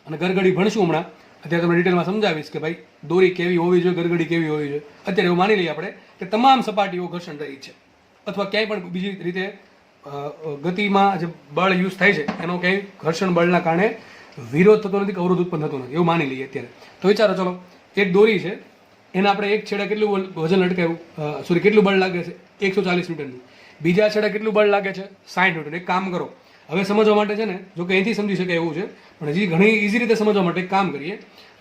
અને ગરગડી ભણશું હમણાં. અત્યારે તમને ડિટેલમાં સમજાવીશ કે ભાઈ દોરી કેવી હોવી જોઈએ, ગરગડી કેવી હોવી જોઈએ. અત્યારે એવું માની લઈએ આપણે કે તમામ સપાટીઓ ઘર્ષણ રહિત છે, અથવા ક્યાંય પણ બીજી રીતે ગતિમાં જે બળ યુઝ થાય છે એનો ક્યાંય ઘર્ષણ બળના કારણે વિરોધ થતો નથી કે અવરોધ ઉત્પન્ન થતો નથી, એવું માની લઈએ અત્યારે. તો વિચારો, ચલો એક દોરી છે, એને આપણે એક છેડે કેટલું વજન લટકાવ્યું, સોરી કેટલું બળ લાગે છે? 140 ન્યૂટનનું. બીજા છેડે કેટલું બળ લાગે છે? 60 ન્યૂટન. એક કામ કરો, હવે સમજવા માટે છે ને, જો કે અહીંથી સમજી શકાય એવું છે, પણ હજી ઘણી ઇઝી રીતે સમજવા માટે એક કામ કરીએ.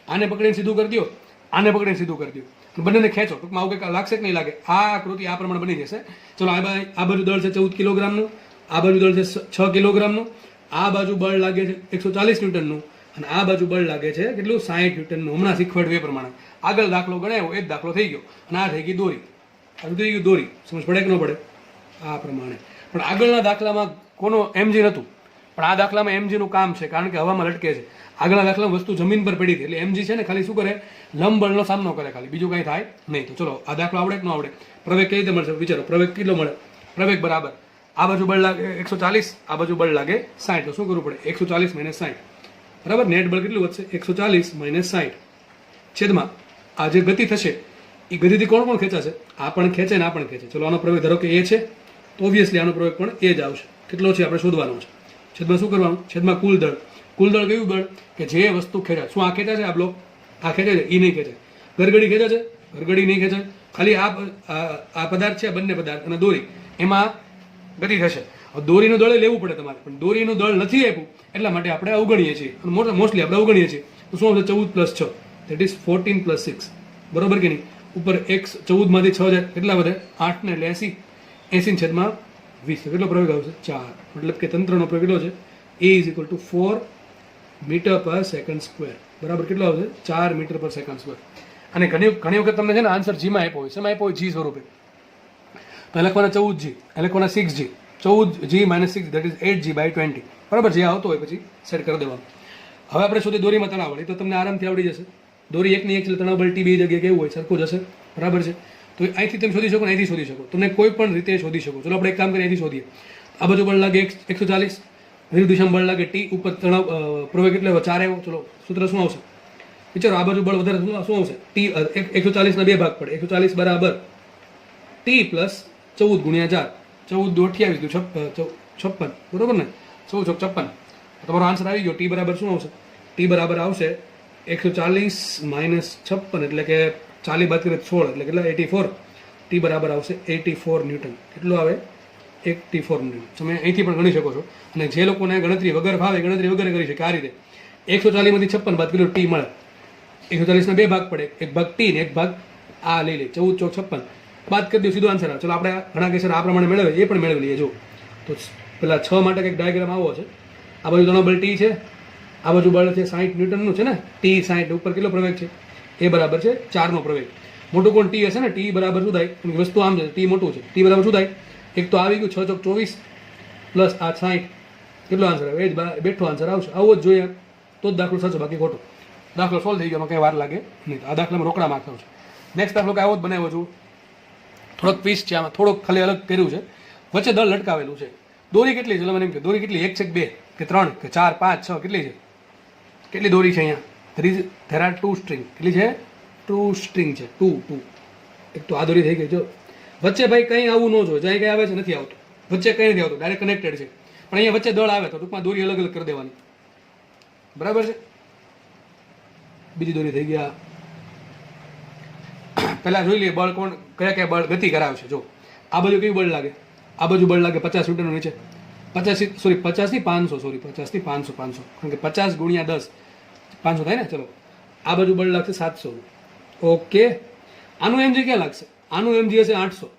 આને પકડીને સીધું કરી દો, આને પકડીને સીધું કરી દો, બંનેને ખેંચો. ટૂંકમાં આવું કંઈક લાગશે કે નહીં લાગે? આ આકૃતિ આ પ્રમાણે બની જશે. ચલો આ બાજુ દળ છે 14 કિલોગ્રામનું, આ બાજુ દળ છે 6 કિલોગ્રામનું, આ બાજુ બળ લાગે છે 140 ન્યૂટનનું અને આ બાજુ બળ લાગે છે કેટલું? 60 ન્યૂટનનું. હમણાં શીખવાડ્યું એ પ્રમાણે આગળ દાખલો ગણાયો એ જ દાખલો થઈ ગયો અને આ થઈ ગઈ દોરી. આ થઈ ગયું દોરી. સમજ પડે કે ન પડે? આ પ્રમાણે. પણ આગળના દાખલામાં કોનો mg નહોતું, પણ આ દાખલામાં mg નું કામ છે, કારણ કે હવામાં લટકે છે. આગળના દાખલામાં વસ્તુ જમીન પર પડી હતી એટલે mg છે ને ખાલી શું કરે? લંબ બળનો સામનો કરે, ખાલી બીજું કંઈ થાય નહીં. તો ચલો આ દાખલો આવડે કે ન આવડે? પ્રવેગ કેવી રીતે મળશે? વિચારો, પ્રવેગ કેટલો મળે? પ્રવેગ બરાબર આ બાજુ બળ લાગે 140, આ બાજુ બળ લાગે 60. તો શું કરવું પડે? 140 - 60, બરાબર. નેટ બળ કેટલું વધશે? 140 - 60 છેદમાં આ જે ગતિ થશે એ ગતિથી કોણ કોણ ખેંચાશે? આ પણ ખેંચે ને આ પણ ખેંચે. ચલો આનો પ્રવેગ ધારો કે એ છે, તો ઓબ્વિયસલી આનો પ્રવેગ પણ એ જ આવશે. કેટલો છે આપણે શોધવાનો છે. છેદમાં શું કરવાનું? છેદમાં કુલ દળ. કુલ દળ કયું બળ? કે જે વસ્તુ ખેંચાય. શું આ ખેંચે છે? આ બ્લોક આ ખેંચે છે? એ નહીં ખેંચે. ગરગડી ખેંચે છે? ગરગડી નહીં ખેંચે. ખાલી આ પદાર્થ છે, બંને પદાર્થ અને દોરી, એમાં ગતિ થશે. દોરીનું દળ લેવું પડે તમારે, પણ દોરીનું દળ નથી આપ્યું એટલા માટે આપણે અવગણીએ છીએ. મોસ્ટલી આપણે અવગણીએ છીએ. તો શું આવશે? 14 + 6, દેટ ઇઝ 14 + 6, બરોબર કે નહીં? ઉપર એક 14 માંથી 6 જાય કેટલા વધે? 8 ને 80, 80 છેદમાં 20. કેટલો પ્રવેગ આવશે? 4. મતલબ કે તંત્રનો પ્રવેગ કેટલો છે? A = 4 મીટર/સેકન્ડ². બરાબર કેટલો આવશે? 4 મીટર/સેકન્ડ². અને ઘણી વખત તમને છે ને આન્સર જીમાં આપ્યો હોય. શેમાં આપ્યો હોય? જી સ્વરૂપે. તો લખવાના 14g, લખવાના 6g. 14g - 6, that is 8g/20. બરાબર. જે આવતો હોય પછી સેટ કરી દેવાનું. હવે આપણે શોધી દોરીમાં તણાવ બળ. એ તો તમને આરામથી આવડી જશે. દોરી એકની એક છે, તણાવ બળ T બે જગ્યાએ કેવું હોય? સરખું જ હશે, બરાબર છે. તો અહીંથી તમે શોધી શકો ને અહીંથી શોધી શકો, તમે કોઈ પણ રીતે શોધી શકો. ચલો આપણે એક કામ કરીએ, અહીંથી શોધીએ. આ બાજુ બળ લાગે 140, વિરુદ્ધ દિશામાં બળ લાગે T, ઉપર તણાવ પ્રવેગ એટલે 4 આવ્યો. ચલો સૂત્ર શું આવશે? વિચારો, આ બાજુ બળ વધારે શું આવશે? T 140 ના 2 ભાગ પડે. 140 બરાબર T + 14 × 4, 14 × 28 56, બરોબર ને? 14 × 56. તમારો આન્સર આવી ગયો. T બરાબર શું આવશે? T બરાબર આવશે 140 - 56, એટલે કે 40 બાદ કરીએ 16, એટલે કેટલા? 84. T બરાબર આવશે 84 ન્યૂટન. કેટલું આવે? 84 ન્યૂટન. તમે અહીંથી પણ ગણી શકો છો. અને જે લોકોને ગણતરી વગર ભાવે, ગણતરી વગર કરી શકે આ રીતે. 140 માંથી 56 બાદ કર્યો T મળે. 140 ના 2 ભાગ પડે, એક ભાગ T ને એક ભાગ આ લઈ લે. 14 × 56 બાદ કરી દો, સીધો આન્સર આવે. ચલો આપણે ઘણા કેસર આ પ્રમાણે મેળવે એ પણ મેળવી લઈએ. જો તો પેલા 6 માટે કંઈક ડાયાગ્રામ આવો છે. આ બાજુ તણાવ બળ T છે, આ બાજુ બળ છે 60 ન્યૂટનનું છે ને. T 60, ઉપર કેટલો પ્રવેગ છે? એ બરાબર છે 4 નો પ્રવેગ. મોટું કોણ? T હશે ને. T બરાબર શું થાય? વસ્તુ આમ છે, T મોટું છે. T બરાબર શું થાય? એક તો આવી ગયું 6 × 24 પ્લસ આ 60. કેટલો આન્સર આવે? એ જ બેઠો આન્સર આવશે. આવો જ જોઈએ તો જ દાખલો સાચો, બાકી ખોટો. દાખલો સોલ્વ થઈ ગયો, કંઈ વાર લાગે નહીં. આ દાખલામાં રોકડા માર્ક આવશે. નેક્સ્ટ દાખલો કે આવો જ બનાવ્યો છું. થોડોક પીસ છે આમાં, થોડોક ખાલી અલગ કર્યું છે. વચ્ચે દળ લટકાવેલું છે. દોરી કેટલી છે? મને એમ કે દોરી કેટલી? 1 છે કે 2 કે 3 કે 4 5 6 કેટલી છે? કેટલી દોરી છે અહીંયા? there are 2 string. કેટલી છે? 2 સ્ટ્રિંગ છે. 2. એક તો આ દોરી થઈ ગઈ. જો વચ્ચે ભાઈ કંઈ આવું ન જોઈએ. જ્યાં કંઈ આવે છે નથી આવતું, વચ્ચે કંઈ નથી આવતું, ડાયરેક્ટ કનેક્ટેડ છે. પણ અહીંયા વચ્ચે દળ આવે તો ટૂંકમાં દોરી અલગ અલગ કરી દેવાની, બરાબર છે. બીજી દોરી થઈ ગયા. પહેલા જોઈ લઈએ બળ કોણ કયા બળ ગતિ કરાવે છે. જો આ બાજુ કયું બળ લાગે? આ બાજુ બળ લાગે 50 ન્યૂટન નીચે. 50 થી 500, સોરી 50 થી 500, કારણ કે 50 × 10 500 થાય ને. ચલો આ બાજુ બળ લાગશે 700. ઓકે, આનું એમજી ક્યાં લાગશે? આનું એમજી હશે 800,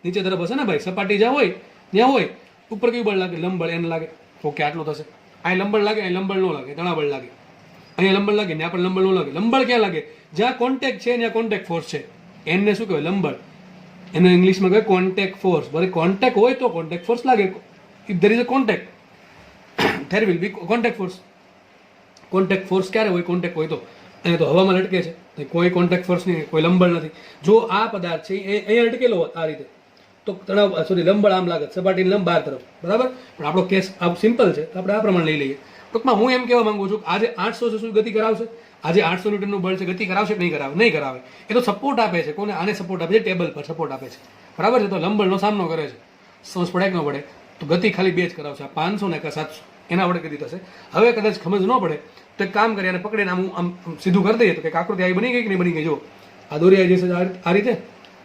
નીચે તરફ હશે ને ભાઈ, સપાટી જ્યાં હોય ત્યાં હોય, ઉપર કયું બળ લાગે? લંબબળ એન લાગે. ઓકે, આટલું થશે. અહીં લંબબળ લાગે, અહીં લંબબળ ન લાગે, તણાબળ લાગે. અહીંયા લંબબળ લાગે, ત્યાં પણ લંબબળ ન લાગે. લંબબળ ક્યાં લાગે? જ્યાં કોન્ટેક્ટ છે ત્યાં કોન્ટેક્ટ ફોર્સ છે. એને શું કહેવાય? લંબબળ. એને ઇંગ્લિશમાં કહેવાય કોન્ટેક્ટ ફોર્સ. ભલે કોન્ટેક્ટ હોય તો કોન્ટેક્ટ ફોર્સ લાગે. If there is a contact there will be contact force. Contact force ક્યારે હોય? કોન્ટેક્ટ હોય તો. અહીંયા તો હવામાં લટકે છે, કોઈ કોન્ટેક્ટ ફોર્સ નહીં, કોઈ લંબબળ નથી. જો આ પદાર્થ છે એ અહીંયા લટકેલો હોત આ રીતે, તો તણાવ લંબબળ આમ લાગે, સપાટીની લંબ બહાર તરફ, બરાબર. પણ આપણો કેસ આ સિમ્પલ છે, તો આપણે આ પ્રમાણે લઈ લઈએ. ટૂંકમાં હું એમ કહેવા માંગુ છું કે આજે 800 છે, શું ગતિ કરાવશે? આજે 800 ન્યૂટનનું બળ છે, ગતિ કરાવશે કે નહીં કરાવે? નહીં કરાવે. એ તો સપોર્ટ આપે છે. કોને? આને સપોર્ટ આપે છે, ટેબલ પર સપોર્ટ આપે છે, બરાબર છે. તો લંબબળનો સામનો કરે છે. સમજ પડે કે ન પડે? તો ગતિ ખાલી બે જ કરાવશે, 500 ને 700, એના વડે ગતિ થશે. હવે કદાચ સમજ ન પડે તો એક કામ કરીએ, અને પકડીને આમ સીધું કરી દઈએ, તો કે આકૃતિ આવી બની ગઈ કે નહીં બની ગઈ? જો આ દોરી આવી જશે આ રીતે,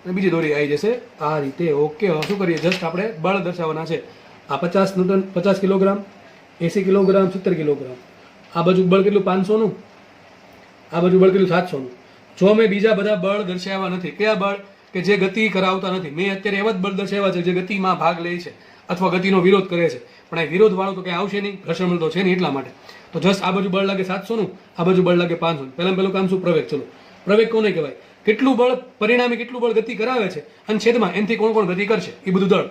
અને બીજી દોરી આવી જશે આ રીતે. ઓકે, શું કરીએ? જસ્ટ આપણે બળ દર્શાવવાના છે. આ 50 ન્યૂટન, 50 કિલોગ્રામ, 80 કિલોગ્રામ, 70 કિલોગ્રામ. આ બાજુ બળ કેટલું? 500નું. આ બાજુ બળ કેટલું? 700નું. જો મેં બીજા બધા બળ દર્શાવ્યા નથી, કયા બળ? કે જે ગતિ કરાવતા નથી. મેં અત્યારે એવા જ બળ દર્શાવ્યા છે જે ગતિમાં ભાગ લે છે અથવા ગતિનો વિરોધ કરે છે. પણ આ વિરોધ વાળું તો કંઈ આવશે નહીં, ઘર્ષણ બળ તો છે નહીં, એટલા માટે. તો જસ્ટ આ બાજુ બળ લાગે 700નું, આ બાજુ બળ લાગે 500. પહેલું કામ શું? પ્રવેગ. ચલો, પ્રવેગ કોને કહેવાય? કેટલું બળ, પરિણામે કેટલું બળ ગતિ કરાવે છે, અને છેદમાં એનથી કોણ કોણ ગતિ કરશે, એ બધું દળ.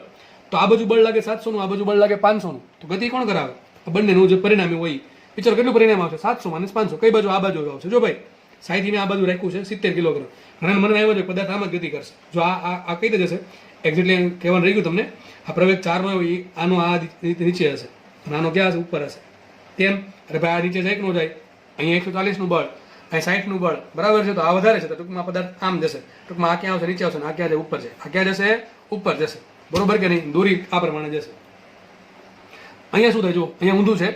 તો આ બાજુ બળ લાગે 700નું, આ બાજુ બળ લાગે 500નું, તો ગતિ કોણ કરાવે? બંનેનું જે પરિણામી હોય. વિચારો કેટલું પરિણામ આવશે? 700 - 500. કઈ બાજુ? આ બાજુ આવશે. જો ભાઈ, સાઈથી મેં આ બાજુ રાખ્યું છે 70 કિલોગ્રામ. ઘણા મને આવ્યો છે પદાર્થ આમ જ ગતિ કરશે. જો આ કઈ રીતે જશે? એક્ઝેક્ટલી કહેવાનું રહી ગયું તમને. આ પ્રવેગ 4નો હોય, આનો આ રીતે નીચે હશે, અને આનો ક્યાં હશે? ઉપર હશે. તેમ અરે ભાઈ, આ નીચે જાય કે ન જાય? અહીંયા 140નું બળ, અહીં 60નું બળ, બરાબર છે. તો આ વધારે છે, તો ટૂંકમાં પદાર્થ આમ જશે. ટૂંકમાં આ ક્યાં આવશે? નીચે આવશે. આ ક્યાં જાય? ઉપર છે. આ ક્યાં જશે? ઉપર જશે, બરોબર કે નહીં? દોરી આ પ્રમાણે જશે. અહીંયા શું થાય? જો અહીંયા ઊંધું છે.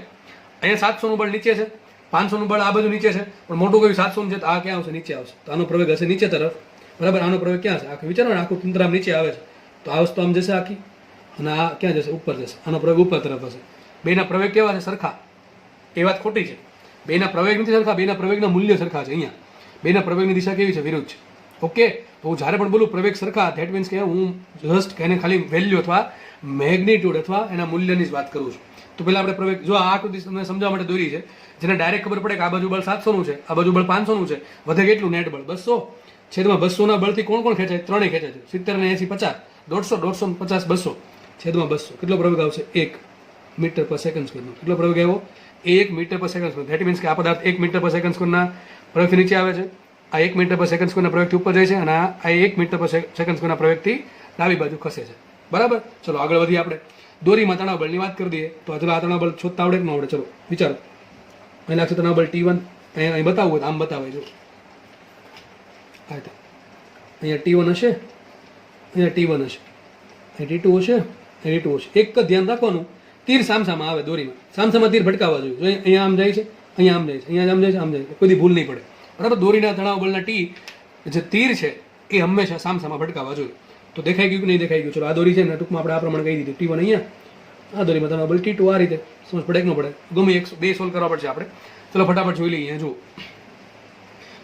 અહીંયા 700નું બળ નીચે છે, 500નું બળ આ બાજુ નીચે છે, પણ મોટું કયું? 700નું છે, તો આ ક્યાં આવશે? નીચે આવશે. તો આનો પ્રવેગ હશે નીચે તરફ, બરાબર. આનો પ્રવેગ ક્યાં છે? આખું વિચારો ને, આખું તંત્ર આમ નીચે આવે છે, તો આ વસ્તુ આમ જશે આખી, અને આ ક્યાં જશે? ઉપર જશે. આનો પ્રવેગ ઉપર તરફ હશે. બેના પ્રવેગ કેવા છે? સરખા. એ વાત ખોટી છે. બેના પ્રવેગ નથી સરખા, બેના પ્રવેગના મૂલ્ય સરખા છે. અહીંયા બેના પ્રવેગની દિશા કેવી છે? વિરુદ્ધ છે. ઓકે, તો હું જ્યારે પણ બોલું પ્રવેગ સરખા, ધેટ મીન્સ કે હું જસ્ટ એને ખાલી વેલ્યુ અથવા મેગ્નિટ્યુડ અથવા એના મૂલ્યની જ વાત કરું છું. તો પહેલા આપણે પ્રવેગ, જો આ આકૃતિ તમને સમજાવવા માટે દોરી છે, જેને ડાયરેક્ટ ખબર પડે કે આ બાજુ બળ 700નું છે, આ બાજુ બળ 500નું છે, વધે કેટલું? નેટ બળ 200. છેદમાં 200ના બળથી કોણ કોણ ખેંચાય? ત્રણેય ખેંચાય છે. 70 ને 80 50, 150, 150, 200. છેદમાં 200. કેટલો પ્રવેગ આવશે? 1 મીટર પર સેકન્ડ સ્ક્વેરનો. કેટલો પ્રવેગ આવ્યો? 1 મીટર પર સેકન્ડ સ્ક્વેર. ધેટ મીન્સ કે આ પદાર્થ 1 મીટર પર સેકન્ડ સ્ક્વેરના પ્રવેગથી નીચે આવે છે, આ 1 મીટર પર સેકન્ડ સ્ક્વેરના પ્રવેગથી ઉપર જાય છે, અને આ 1 મીટર પર સેકન્ડ સ્ક્વેરના પ્રવેગથી ડાબી બાજુ ખસે છે, બરાબર. ચલો આગળ વધીએ આપણે. દોરીમાં તણાવ બળની વાત કરી દઈએ. તો ચલો, આ તણાવ બળ શોધતા આવડે કે ન આવડે? ચલો વિચારો. અહીં લાગશે તણાવ બળ T1. અહીં બતાવવું હોય તો આમ બતાવાય. જો અહીંયા T1 હશે, અહીંયા T1 હશે, અહીં T2 હશે, અહીં T2 હશે. એક જ ધ્યાન રાખવાનું, તીર સામસામાં આવે દોરીમાં, સામસામાં તીર ભટકાવવા જોઈએ. જો અહીંયા આમ જાય છે, અહીંયા આમ જાય છે, અહીંયા આમ જાય છે, આમ જાય છે, કોઈ ભૂલ નહીં પડે, બરાબર. દોરીના તણાવ બળના ટી જે તીર છે એ હંમેશા સામસામાં ભટકાવવા જોઈએ. તો દેખાઈ ગયું કે નહીં દેખાઈ ગયું? ચલો, આ દોરી છે ને, ટૂંકમાં આપણે આ પ્રમાણે કહી દીધું. T1 અહીંયા, આ દોરીમાં તણાવ બળ T2 આ રીતે. સમજ પડે કે ન પડે? ગમે 102 સોલ્વ કરવા પડશે આપણે. ચલો ફટાફટ જોઈ લઈએ. અહીંયા જુઓ,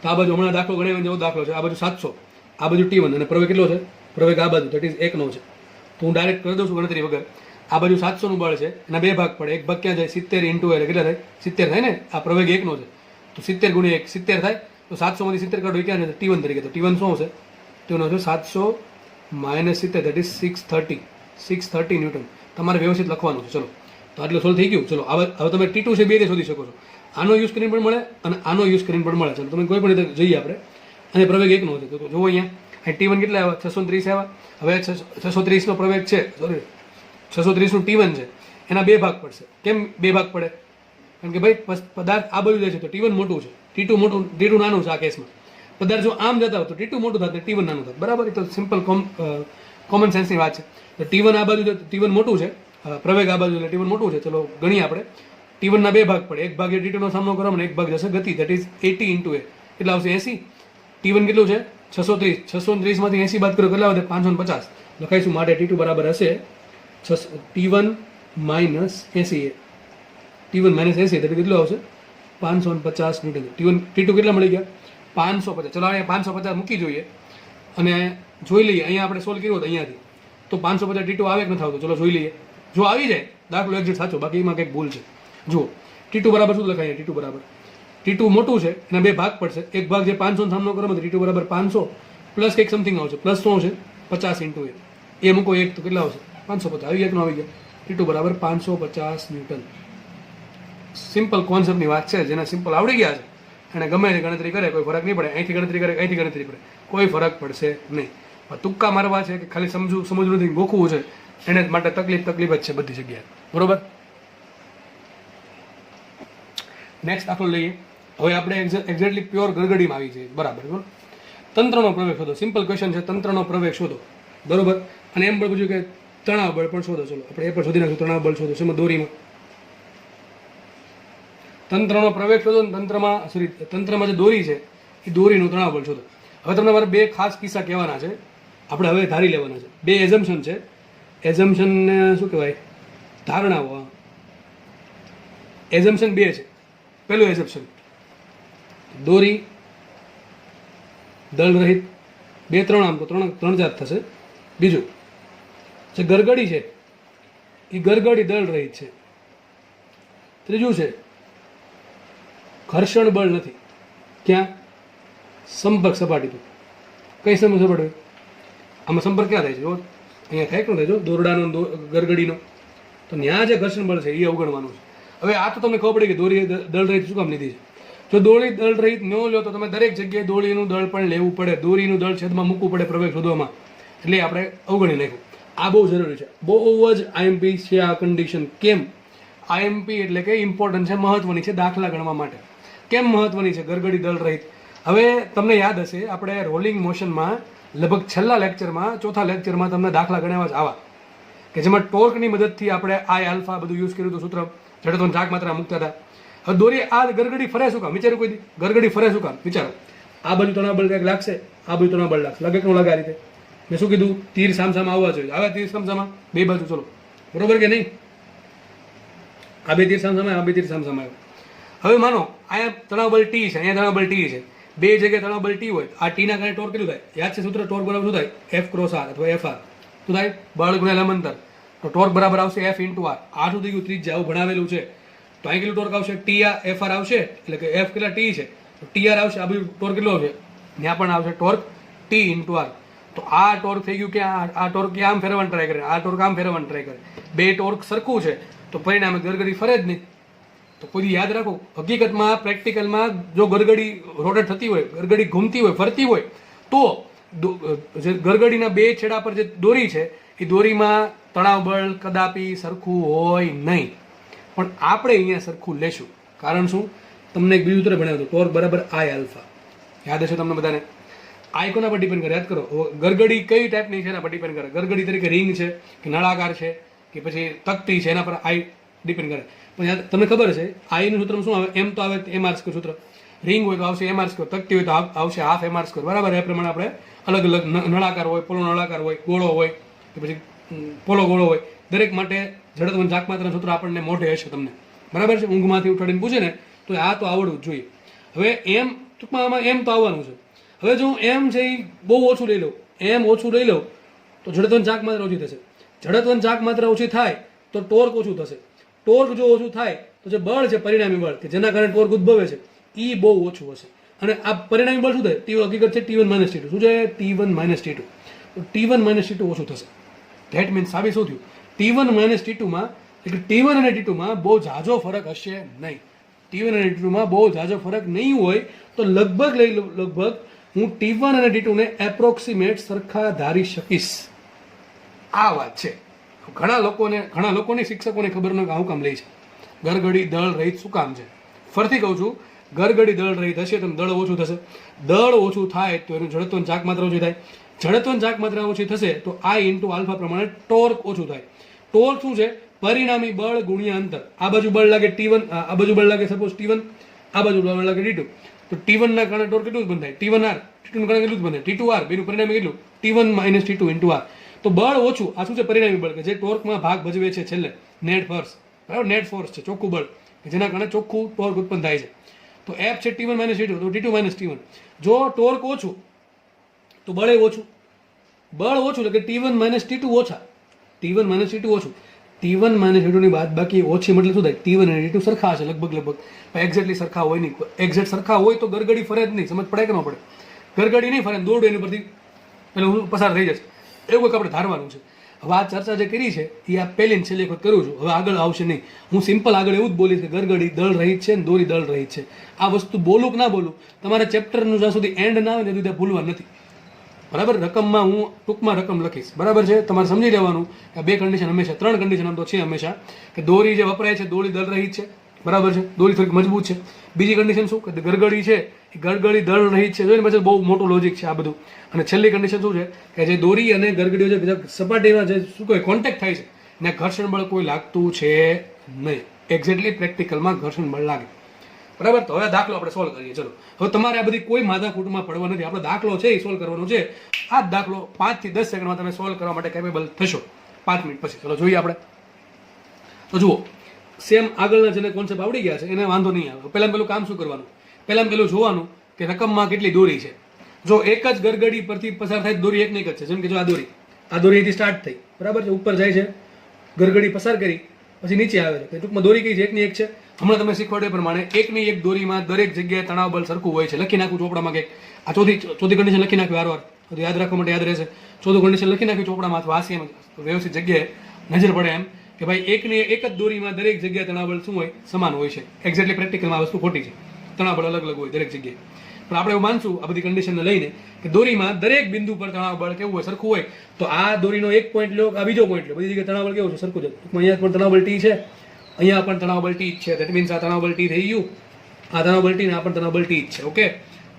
તો આ બાજુ હમણાં દાખલો ગણાવ્યો જેવો દાખલો છે. આ બાજુ 700, આ બાજુ T1, અને પ્રવેગ કેટલો છે? પ્રવેગ આ બાજુ ધેટ ઇઝ 1નો છે. તો હું ડાયરેક્ટ કરી દઉં છું ગણતરી વગર. આ બાજુ 700નું બળ છે, એના બે ભાગ પડે. એક ભાગ ક્યાં જાય? 70 × એટલે કેટલા થાય? 70 થાય ને. આ પ્રવેગ 1નો છે, તો 70 × 1 70 થાય. તો 700માંથી 70 કાઢો, ક્યાં છે? T1 તરીકે. તો T1 શું હશે? T1 હશે 700 - 70, ધેટ ઇઝ 630 ન્યૂટન. તમારે વ્યવસ્થિત લખવાનું છે. ચલો, તો આટલું સોલ્વ થઈ ગયું. ચલો, હવે તમે T2 છે, બે રીતે શોધી શકો છો. આનો યુઝ કરીને પણ મળે અને આનો યુઝ કરીને પણ મળે. ચલો, તમે કોઈ પણ રીતે જઈએ આપણે. અને પ્રવેગ 1નો છે, તો જુઓ અહીંયા T1 કેટલા આવ્યા? 630 આવ્યા. હવે 630નો પ્રવેગ છે, સોરી 630નું T1 છે, એના બે ભાગ પડશે. કેમ બે ભાગ પડે? કારણ કે ભાઈ પદાર્થ આ બાજુ જાય છે, તો T1 મોટું છે, T2 નાનું છે. આ કેસમાં પદાર્થ જો આમ જતા હોય તો T2 મોટું થાય, T1 નાનું થાય, બરાબર. એ તો સિમ્પલ કોમન સેન્સની વાત છે. તો T1 આ બાજુ, T1 મોટું છે, પ્રવેગ આ બાજુ એટલે T1 મોટું છે. ચલો ગણીએ આપણે. T1 ના બે ભાગ પડે. એક ભાગ એ T2 નો સામનો કરવા, અને એક ભાગ જશે ગતિ, ધેટ ઇઝ 80 × A. કેટલા આવશે? 80. T1 કેટલું છે? 630. 630માંથી 80 બાદ કરો, કેટલા વધે? 550. લખાઈશું માટે T2 બરાબર હશે T1 - 80A. T1 - 80 એટલે કેટલું આવશે? 550 ન્યૂટન. T2 કેટલા મળી ગયા? 550, ચલો અહીંયા 550 મૂકી જોઈએ અને જોઈ લઈએ. અહીંયા આપણે સોલ્વ કર્યો હતો અહીંયાથી, તો 550 T2 આવે કે નથી આવતો, ચલો જોઈ લઈએ. જો આવી જાય દાખલો એક્ઝેક્ટ સાચો, બાકી એમાં કંઈક ભૂલ છે. જુઓ T2 બરાબર શું લખાય? T2 બરાબર, T2 મોટું છે એના બે ભાગ પડશે. એક ભાગ જે 500 નો સામનો કરો તો T2 બરાબર 500 પ્લસ કંઈક સમથિંગ આવશે, પ્લસ શું આવશે? 50 ઇન્ટુ એ મૂકો એક તો કેટલા આવશે? 550. આવી ગયા કે ન આવી ગયા? T2 બરાબર 550 ન્યૂટન. સિમ્પલ કોન્સેપ્ટની વાત છે, જેને સિમ્પલ આવડી ગયા છે એને ગમે તે ગણતરી કરે કોઈ ફરક નહીં પડે. અહીંથી ગણતરી કરે અહીંથી ગણતરી કરે કોઈ ફરક પડશે નહીં. તુક્કા મારવા છે કે ખાલી સમજવું નથી, ગોખવું છે, એને માટે તકલીફ જ છે બધી જગ્યાએ. બરોબર. નેક્સ્ટ દાખલો લઈએ. હવે આપણે એક્ઝેક્ટલી પ્યોર ગરગડીમાં આવી જઈએ. બરાબર. તંત્રનો પ્રવેગ શોધો. સિમ્પલ ક્વેશ્ચન છે, તંત્રનો પ્રવેગ શોધો. બરોબર. અને એમ પણ પૂછ્યું કે તણાવ બળ પણ શોધો. ચલો આપણે એ પણ શોધી નાખીશું. તણાવ બળ શોધો. શેમાં? દોરીમાં. તંત્રનો પ્રવેગ શોધો. તંત્રમાં જે દોરી છે એ દોરીનું તણાવ બળ શોધો. હવે તમને મારે બે ખાસ કિસ્સા કહેવાના છે, આપણે હવે ધારી લેવાના છે. બે એઝમ્પશન છે. એઝમ્પશનને શું કહેવાય? ધારણાઓ. એઝમ્પશન બે છે. પહેલું એઝમ્પશન, દોરી દળ રહિત. બે ત્રણ, આમ તો ત્રણ જાત થશે. બીજું જે ગરગડી છે એ ગરગડી દળ રહિત છે. ત્રીજું છે ઘર્ષણ બળ નથી. ક્યાં? સંપર્ક સપાટી પર. કઈ સંપર્ક સપાટી? આમાં સંપર્ક ક્યાં થાય છે? જો અહીંયા થાય કે થાય? જો દોરડાનો ગરગડીનો, તો ત્યાં જે ઘર્ષણ બળ છે એ અવગણવાનું છે. હવે આ તો તમને ખબર પડી કે દોરી દળ રહિત શું કામ લીધી છે. જો દોરી દળ રહિત ન લો તો તમે દરેક જગ્યાએ દોરીનું દળ પણ લેવું પડે, દોરીનું દળ છેદમાં મૂકવું પડે પ્રવેગ શોધવામાં. એટલે આપણે અવગણી નાખ્યું. આ બહુ જરૂરી છે, બહુ જ આઈએમપી છે આ કન્ડિશન. કેમ? આઈએમપી એટલે કે ઇમ્પોર્ટન્ટ છે, મહત્વની છે દાખલા ગણવા માટે. કેમ મહત્વની છે ગરગડી દળ રહિત? હવે તમને યાદ હશે આપણે રોલિંગ મોશનમાં લગભગ છેલ્લા લેક્ચરમાં, ચોથા લેક્ચરમાં તમને દાખલા ગણાવ્યા જ આવા કે જેમાં ટોર્કની મદદથી આપણે આઈ આલ્ફા બધું યુઝ કર્યું હતું. સૂત્ર જડત્વની ચાક માત્રા મૂકતા હતા. હવે દોરી આ ગરગડી ફરે શું કામ? વિચારો કોઈ દી ગરગડી ફરે શું કામ? વિચારો. આ બાજુ તણાવ બળ કંઈક લાગશે, આ બાજુ તણાવ બળ લાગશે. લાગે કે ન લાગે? આ રીતે મેં શું કીધું? તીર સામસામા આવવા જોઈએ. આવે તીર સામસામા બે બાજુ. ચલો બરોબર કે નહીં? આ બે તીર સામસામા, આ બે તીર સામસામા આવ્યો. હવે માનો અહીંયા તણાવ બળ ટી છે, અહીંયા તણાવ બળ ટી છે. બે જગ્યાએ તણાવ બળ ટી હોય, આ ટીના કારણે ટોર્ક કેટલું થાય? યાદ છે સૂત્ર? ટોર્ક બરાબર શું થાય? એફ ક્રોસ આર અથવા એફ આર. શું થાય? બળ ગુણ્યા લંબાંતર. તો ટોર્ક બરાબર આવશે એફ ઇન્ટુ આર. આ શું થઈ ગયું? ત્રીજ આવું ભણાવેલું છે. તો અહીં કેટલું ટોર્ક આવશે? ટી આર એફ આર આવશે, એટલે કે એફ કેટલા ટી છે તો ટી આર આવશે. આ બધું ટોર્ક કેટલો આવશે? ત્યાં પણ આવશે ટોર્ક ટી ઇન્ટુ આર. તો આ ટોર્ક થઈ ગયું કે આ ટોર્ક આમ ફેરવવાનું ટ્રાય કરે, આ ટોર્ક આમ ફેરવવાનું ટ્રાય કરે. બે ટોર્ક સરખું છે તો પરિણામે ગરગડી ફરે જ નહીં. તો કોઈ યાદ રાખો, હકીકતમાં પ્રેક્ટિકલમાં જો ગરગડી રોટેટ થતી હોય, ગરગડી ઘૂમતી હોય, ફરતી હોય, તો જે ગરગડીના બે છેડા પર જે દોરી છે એ દોરીમાં તણાવ બળ કદાપી સરખું હોય નહીં. પણ આપણે અહીંયા સરખું લેશું. કારણ શું? તમને એક બીજું સૂત્ર ભણાવ્યું હતું, ટોર્ક બરાબર આઈ આલ્ફા. યાદ હશે તમને બધાને? આઈ કોના પર ડિપેન્ડ કરે? યાદ કરો. ગરગડી કઈ ટાઈપની છે એના પર ડિપેન્ડ કરે. ગરગડી તરીકે રિંગ છે કે નળાકાર છે કે પછી તકતી છે, એના પર આઈ ડિપેન્ડ કરે. પણ તમને ખબર છે આઈનું સૂત્ર શું આવે? એમ તો આવે એમ આર સ્ક્વેર સૂત્ર. રિંગ હોય તો આવશે એમ આર સ્ક્વેર, તકતી હોય તો આવશે હાફ એમ આર સ્ક્વેર. બરાબર. એ પ્રમાણે આપણે અલગ અલગ નળાકાર હોય, પોલો નળાકાર હોય, ગોળો હોય કે પછી પોલો ગોળો હોય, દરેક માટે જડત્વની ચાક માત્રાનું સૂત્ર આપણને મોઢે હશે તમને. બરાબર છે? ઊંઘમાંથી ઉઠાડીને પૂછે ને તો આ તો આવડવું જ જોઈએ. હવે એમ ટૂંકમાં આમાં એમ તો આવવાનું છે. હવે જો એમ છે એ બહુ ઓછું લઈ લો, એમ ઓછું લઈ લો તો જડત્વની ચાક માત્રા ઓછી થશે. જડત્વની ચાક માત્રા ઓછી થાય તો ટોર્ક ઓછું થશે. ટોર્ક જો ઓછું થાય તો જે બળ છે પરિણામી બળ કે જેના કારણે ટોર્ક ઉદ્ભવે છે એ બહુ ઓછું હશે. અને આ પરિણામી બળ શું થાય? ટી હકીકત છે T1 - T2. શું છે? T1 - T2. તો T1 - T2 ઓછું થશે. ધેટ મીન્સ સાબિત શું થયું? T1 - T2 માં એટલે T1 અને T2 માં બહુ ઝાઝો ફરક હશે નહીં. T1 અને T2 માં બહુ ઝાઝો ફરક નહીં હોય તો લગભગ હું T1 અને T2 ને એપ્રોક્સિમેટ સરખા ધારી શકીશ. આ વાત છે. ઘણા લોકોને શિક્ષકોને ખબર ન કે આવું કામ લે છે. ગરગડી દળ રહિત શું કામ છે? ફરીથી કહું છું, ગરગડી દળ રહિત હશે તો દળ ઓછું થશે. દળ ઓછું થાય તો એનું જડત્વની ચાક માત્રા ઓછી થાય. જડત્વની ચાક માત્રા ઓછી થશે તો આઈ ઇન્ટુ આલ્ફા પ્રમાણે ટોર્ક ઓછું થાય. ટોર્ક શું છે? પરિણામી બળ ગુણ્યા અંતર. આ બાજુ બળ લાગે T1, આ બાજુ બળ લાગે સપોઝ T1, આ બાજુ બળ લાગે T2. તો T1 ના કારણે ટોર્ક કેટલું બંધાય? T1 R. T2 ના કારણે કેટલું બંધાય? T2 R. બેનું પરિણામી કેટલું? T1 - T2 into R. તો બળ ઓછું. આ શું છે? પરિણામી બળ કે જે ટોર્કમાં ભાગ ભજવે છે છેલ્લે. Net force. બરાબર? નેટ ફોર્સ છે ચોખ્ખું બળ કે જેના કારણે ચોખ્ખું ટોર્ક ઉત્પન્ન થાય છે. તો તો એફ છે T1 માઇનસ T2, તો T2 માઇનસ T1. જો ટોર્ક ઓછું તો બળ ઓછું, બળ ઓછું એટલે કે T1 માઇનસ T2 ઓછા, T1 માઇનસ T2 ઓછું. T1 માઇનસ T2 ની બાદ બાકી ઓછી મતલબ શું થાય? T1 અને T2 સરખા હશે લગભગ, એક્ઝેક્ટલી સરખા હોય નહીં. એક્ઝેક્ટ સરખા હોય તો ગરગડી ફરે જ નહીં, સમજ પડે કે ન પડે? ગરગડી નહીં ફરે, દોડું એની પરથી એટલે હું પસાર થઈ જશે, એવું કંઈક આપણે ધારવાનું છે. હવે આ ચર્ચા જે કરી છે એ આ પહેલી ને છેલ્લી વખત કરું છું, હવે આગળ આવશે નહીં. હું સિમ્પલ આગળ એવું જ બોલીશ કે ગરગડી દળ રહિત છે ને દોરી દળ રહિત છે. આ વસ્તુ બોલું કે ના બોલું, તમારે ચેપ્ટરનું જ્યાં સુધી એન્ડ ના આવે ત્યાં સુધી ભૂલવા નથી, બરાબર? રકમમાં હું ટૂંકમાં રકમ લખીશ, બરાબર છે? તમારે સમજી લેવાનું કે બે કન્ડિશન હંમેશા, ત્રણ કન્ડિશન આમ તો છે હંમેશા, કે દોરી જે વપરાય છે દોરી દળ રહિત છે, બરાબર છે? દોરી થોડીક મજબૂત છે. બીજી કન્ડિશન શું કે ગરગડી છે એ ગરગડી દળ રહિત છે. જોઈને પછી બહુ મોટું લોજિક છે આ બધું. અને છેલ્લી કન્ડિશન શું છે કે જે દોરી અને ગરગડીઓ જે સપાટીમાં જે શું કહેવાય કોન્ટેક્ટ થાય છે ને ઘર્ષણ બળ કોઈ લાગતું છે નહીં. એક્ઝેક્ટલી પ્રેક્ટિકલમાં ઘર્ષણ બળ લાગે, બરાબર? તો હવે દાખલો આપણે સોલ્વ કરીએ. ચલો, હવે તમારે આ બધી કોઈ માથાકૂટમાં પડવા નથી. આપણો દાખલો છે એ સોલ્વ કરવાનો છે. આ જ દાખલો 5 થી 10 સેકન્ડમાં તમે સોલ્વ કરવા માટે કેપેબલ થશો, 5 મિનિટ પછી. ચલો જોઈએ આપણે. તો જુઓ, સેમ આગળના જેને કોન્સેપ્ટ આવડી ગયા છે એને વાંધો નહીં આવે. પહેલું કામ શું કરવાનું? પહેલું જોવાનું કે રકમમાં કેટલી દોરી છે. જો એક જ ગરગડી પરથી પસાર થાય દોરી એક ને એક જ છે. જેમ કે જો આ દોરી અહીંથી સ્ટાર્ટ થઈ, બરાબર છે, ઉપર જાય છે, ગરગડી પસાર કરી પછી નીચે આવે છે. ટૂંકમાં દોરી કઈ છે? એકની એક છે. હમણાં તમે શીખવાડ્યા પ્રમાણે એકની એક દોરીમાં દરેક જગ્યાએ તણાવ બળ સરખું હોય છે. લખી નાખું ચોપડામાં કંઈક. આ ચોથી કન્ડિશન લખી નાખ્યું વારવાર, તો યાદ રાખવા માટે યાદ રહેશે. ચોથું કન્ડિશન લખી નાખ્યું ચોપડામાં, વાસી એમ વ્યવસ્થિત જગ્યાએ નજર પડે એમ કે ભાઈ એકની એક જ દોરીમાં દરેક જગ્યાએ તણાવ બળ શું હોય? સમાન હોય છે. એક્ઝેક્ટલી પ્રેક્ટિકલમાં આ વસ્તુ ખોટી છે. તણાવ બળ અલગ અલગ હોય દરેક જગ્યાએ. પણ આપણે એવું માનશું આ બધી કન્ડિશનને લઈને કે દોરીમાં દરેક બિંદુ પર તણાવ બળ કેવું હોય? સરખું હોય. તો આ દોરીનો એક પોઈન્ટ લો, આ બીજો પોઈન્ટ લો, બધી જગ્યાએ તણાવ બળ કેવું છે? સરખું છે. અહીંયા પણ તણાવ બળ T છે, અહીંયા પણ તણાવ બળ T જ છે. દેટ મીન્સ આ તણાવ બળ T થઈ ગયું, આ તણાવ બળ T ને આ પણ તણાવ બળ T જ છે. ઓકે,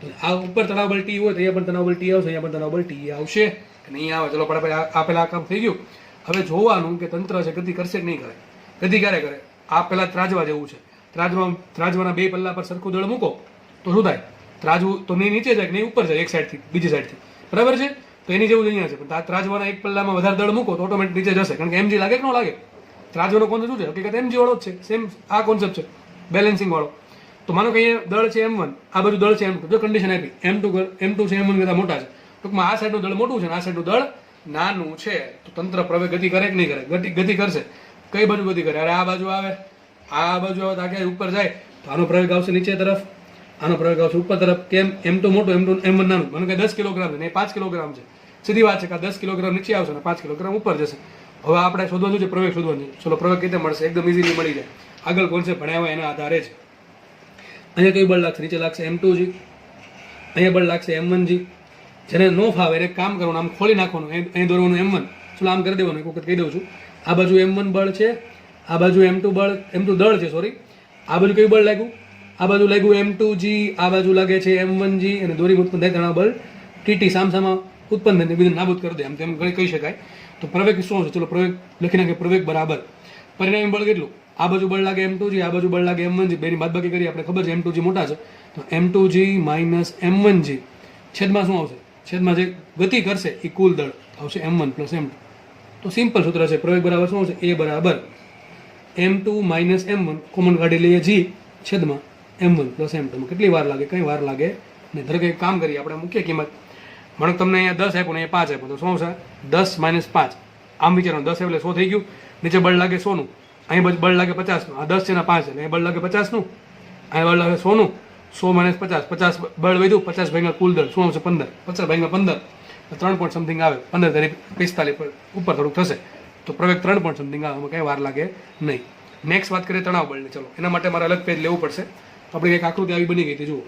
તો આ ઉપર તણાવ બળ T હોય તો અહીંયા પણ તણાવ બળ T આવશે, અહીંયા પણ તણાવ બળ T આવશે કે નહીં આવે? ચલો પડે આ પેલા કામ થઈ ગયું. હવે જોવાનું કે તંત્ર છે ગતિ કરશે કે નહીં કરે. ગતિ ક્યારે કરે? આ પેલા ત્રાજવા જેવું છે. ત્રાજવાના બે પલ્લા પર સરખું દળ મૂકો તો શું થાય? ત્રાજવું તો નહીં નીચે જાય કે નહીં ઉપર જાય, એક સાઈડથી બીજી સાઈડથી, બરાબર છે? તો એની જેવું જ અહીંયા છે. પણ ત્રાજવાના એક પલ્લામાં વધારે દળ મૂકો તો ઓટોમેટિક નીચે જશે, કારણ કે mg લાગે કે ન લાગે? ત્રાજવાનો કોન્સેપ્ટ શું છે? હકીકત mg વાળો જ છે. સેમ આ કોન્સેપ્ટ છે બેલેન્સિંગ વાળો. તો માનો કે અહીંયા દળ છે m1, આ બાજુ દળ છે m2. જો કન્ડિશન આપી m2 છે m1 કરતા મોટા છે, ટૂંકમાં આ સાઈડનું દળ મોટું છે ને આ સાઈડનું દળ નાનું છે. તો તંત્ર પ્રવેગ ગતિ કરે કે નહીં કરે? ગતિ કરશે. કઈ બાજુ ગતિ કરે? અરે આ બાજુ આવે, આ બાજુ આવે તો આ ક્યાંય ઉપર જાય તો આનો પ્રવેગ આવશે નીચે તરફ, આનો પ્રવેગ આવશે ઉપર તરફ. કેમ? m2 મોટું, m1 નાનું. માનો કે 10 કિલોગ્રામ છે ને 5 કિલોગ્રામ છે. સીધી વાત છે કે 10 કિલોગ્રામ નીચે આવશે ને 5 કિલોગ્રામ ઉપર જશે. હવે આપણે શોધવાનું છે પ્રવેગ શોધવાનું છે. ચલો, પ્રવેગ કેવી રીતે મળશે? એકદમ ઇઝીલી મળી જાય. આગળ કોન્સેપ્ટ ભણ્યા હોય એના આધારે છે. અહીંયા કઈ બળ લાગશે? નીચે લાગશે m2g, અહીંયા બળ લાગશે m1g. જેને નો ફાવે એને કામ કરવાનું, આમ ખોલી નાખવાનું, અહીં દોરવાનું m1. ચલો આમ કરી દેવાનું, એક વખત કહી દઉં છું. આ બાજુ m1 બળ છે, આ બાજુ m2 દળ છે, સોરી. આ બાજુ કયું બળ લાગ્યું? આ બાજુ લાગ્યું m2g, આ બાજુ લાગે છે m1g, અને દોરીમાં ઉત્પન્ન થાય તણાવ બળ TT સામસામા ઉત્પન્ન થાય, બીજું નાબૂદ કરી દે, એમ તેમ કહી શકાય. તો પ્રવેગ શું છે? ચલો પ્રવેગ લખી નાખીએ. પ્રવેગ બરાબર પરિણામી બળ કેટલું? આ બાજુ બળ લાગે m2g, આ બાજુ બળ લાગે m1g. બેની બાદબાકી કરી, આપણે ખબર છે m2g મોટા છે, તો m2g માઇનસ m1g છેદમાં શું આવશે? છેદમાં જે ગતિ કરશે એ કુલ દળ આવશે m1 પ્લસ m2. તો સિમ્પલ સૂત્ર છે. પ્રવેગ બરાબર શું આવશે? a બરાબર m2 માઇનસ m1 કોમન કાઢી લઈએ g છેદમાં m1 પ્લસ m2. કેટલી વાર લાગે? કંઈ વાર લાગે નહીં. ધારો કે કામ કરીએ આપણે, મુખ્ય કિંમત મને તમને અહીંયા 10 આપ્યું ને અહીંયા 5 આપ્યું, તો શું આવશે? 10 માઇનસ 5. આમ વિચારો, 10 એટલે 100 થઈ ગયું. નીચે બળ લાગે 100 નું, અહીં બળ લાગે 50 નું. આ 10 છે ને 5 એટલે અહીં બળ લાગે 50 નું, અહીં બળ લાગે 100 નું. 100 માઇનસ 50, 50 બળ વધ્યું, 50 ભાગ્યા કુલ દળ શું આવશે? 15. 50 ભાગ્યા 15, 3 પોઈન્ટ સમથિંગ આવે. 15 તારીખ 45 ઉપર થોડુંક થશે. તો પ્રવેગ 3 પોઈન્ટ સમથિંગ આવે, એમાં કંઈ વાર લાગે નહીં. નેક્સ્ટ વાત કરીએ તણાવ બળની. ચલો, એના માટે મારે અલગ પેજ લેવું પડશે. આપણી એક આકૃતિ આવી બની ગઈ હતી, જુઓ.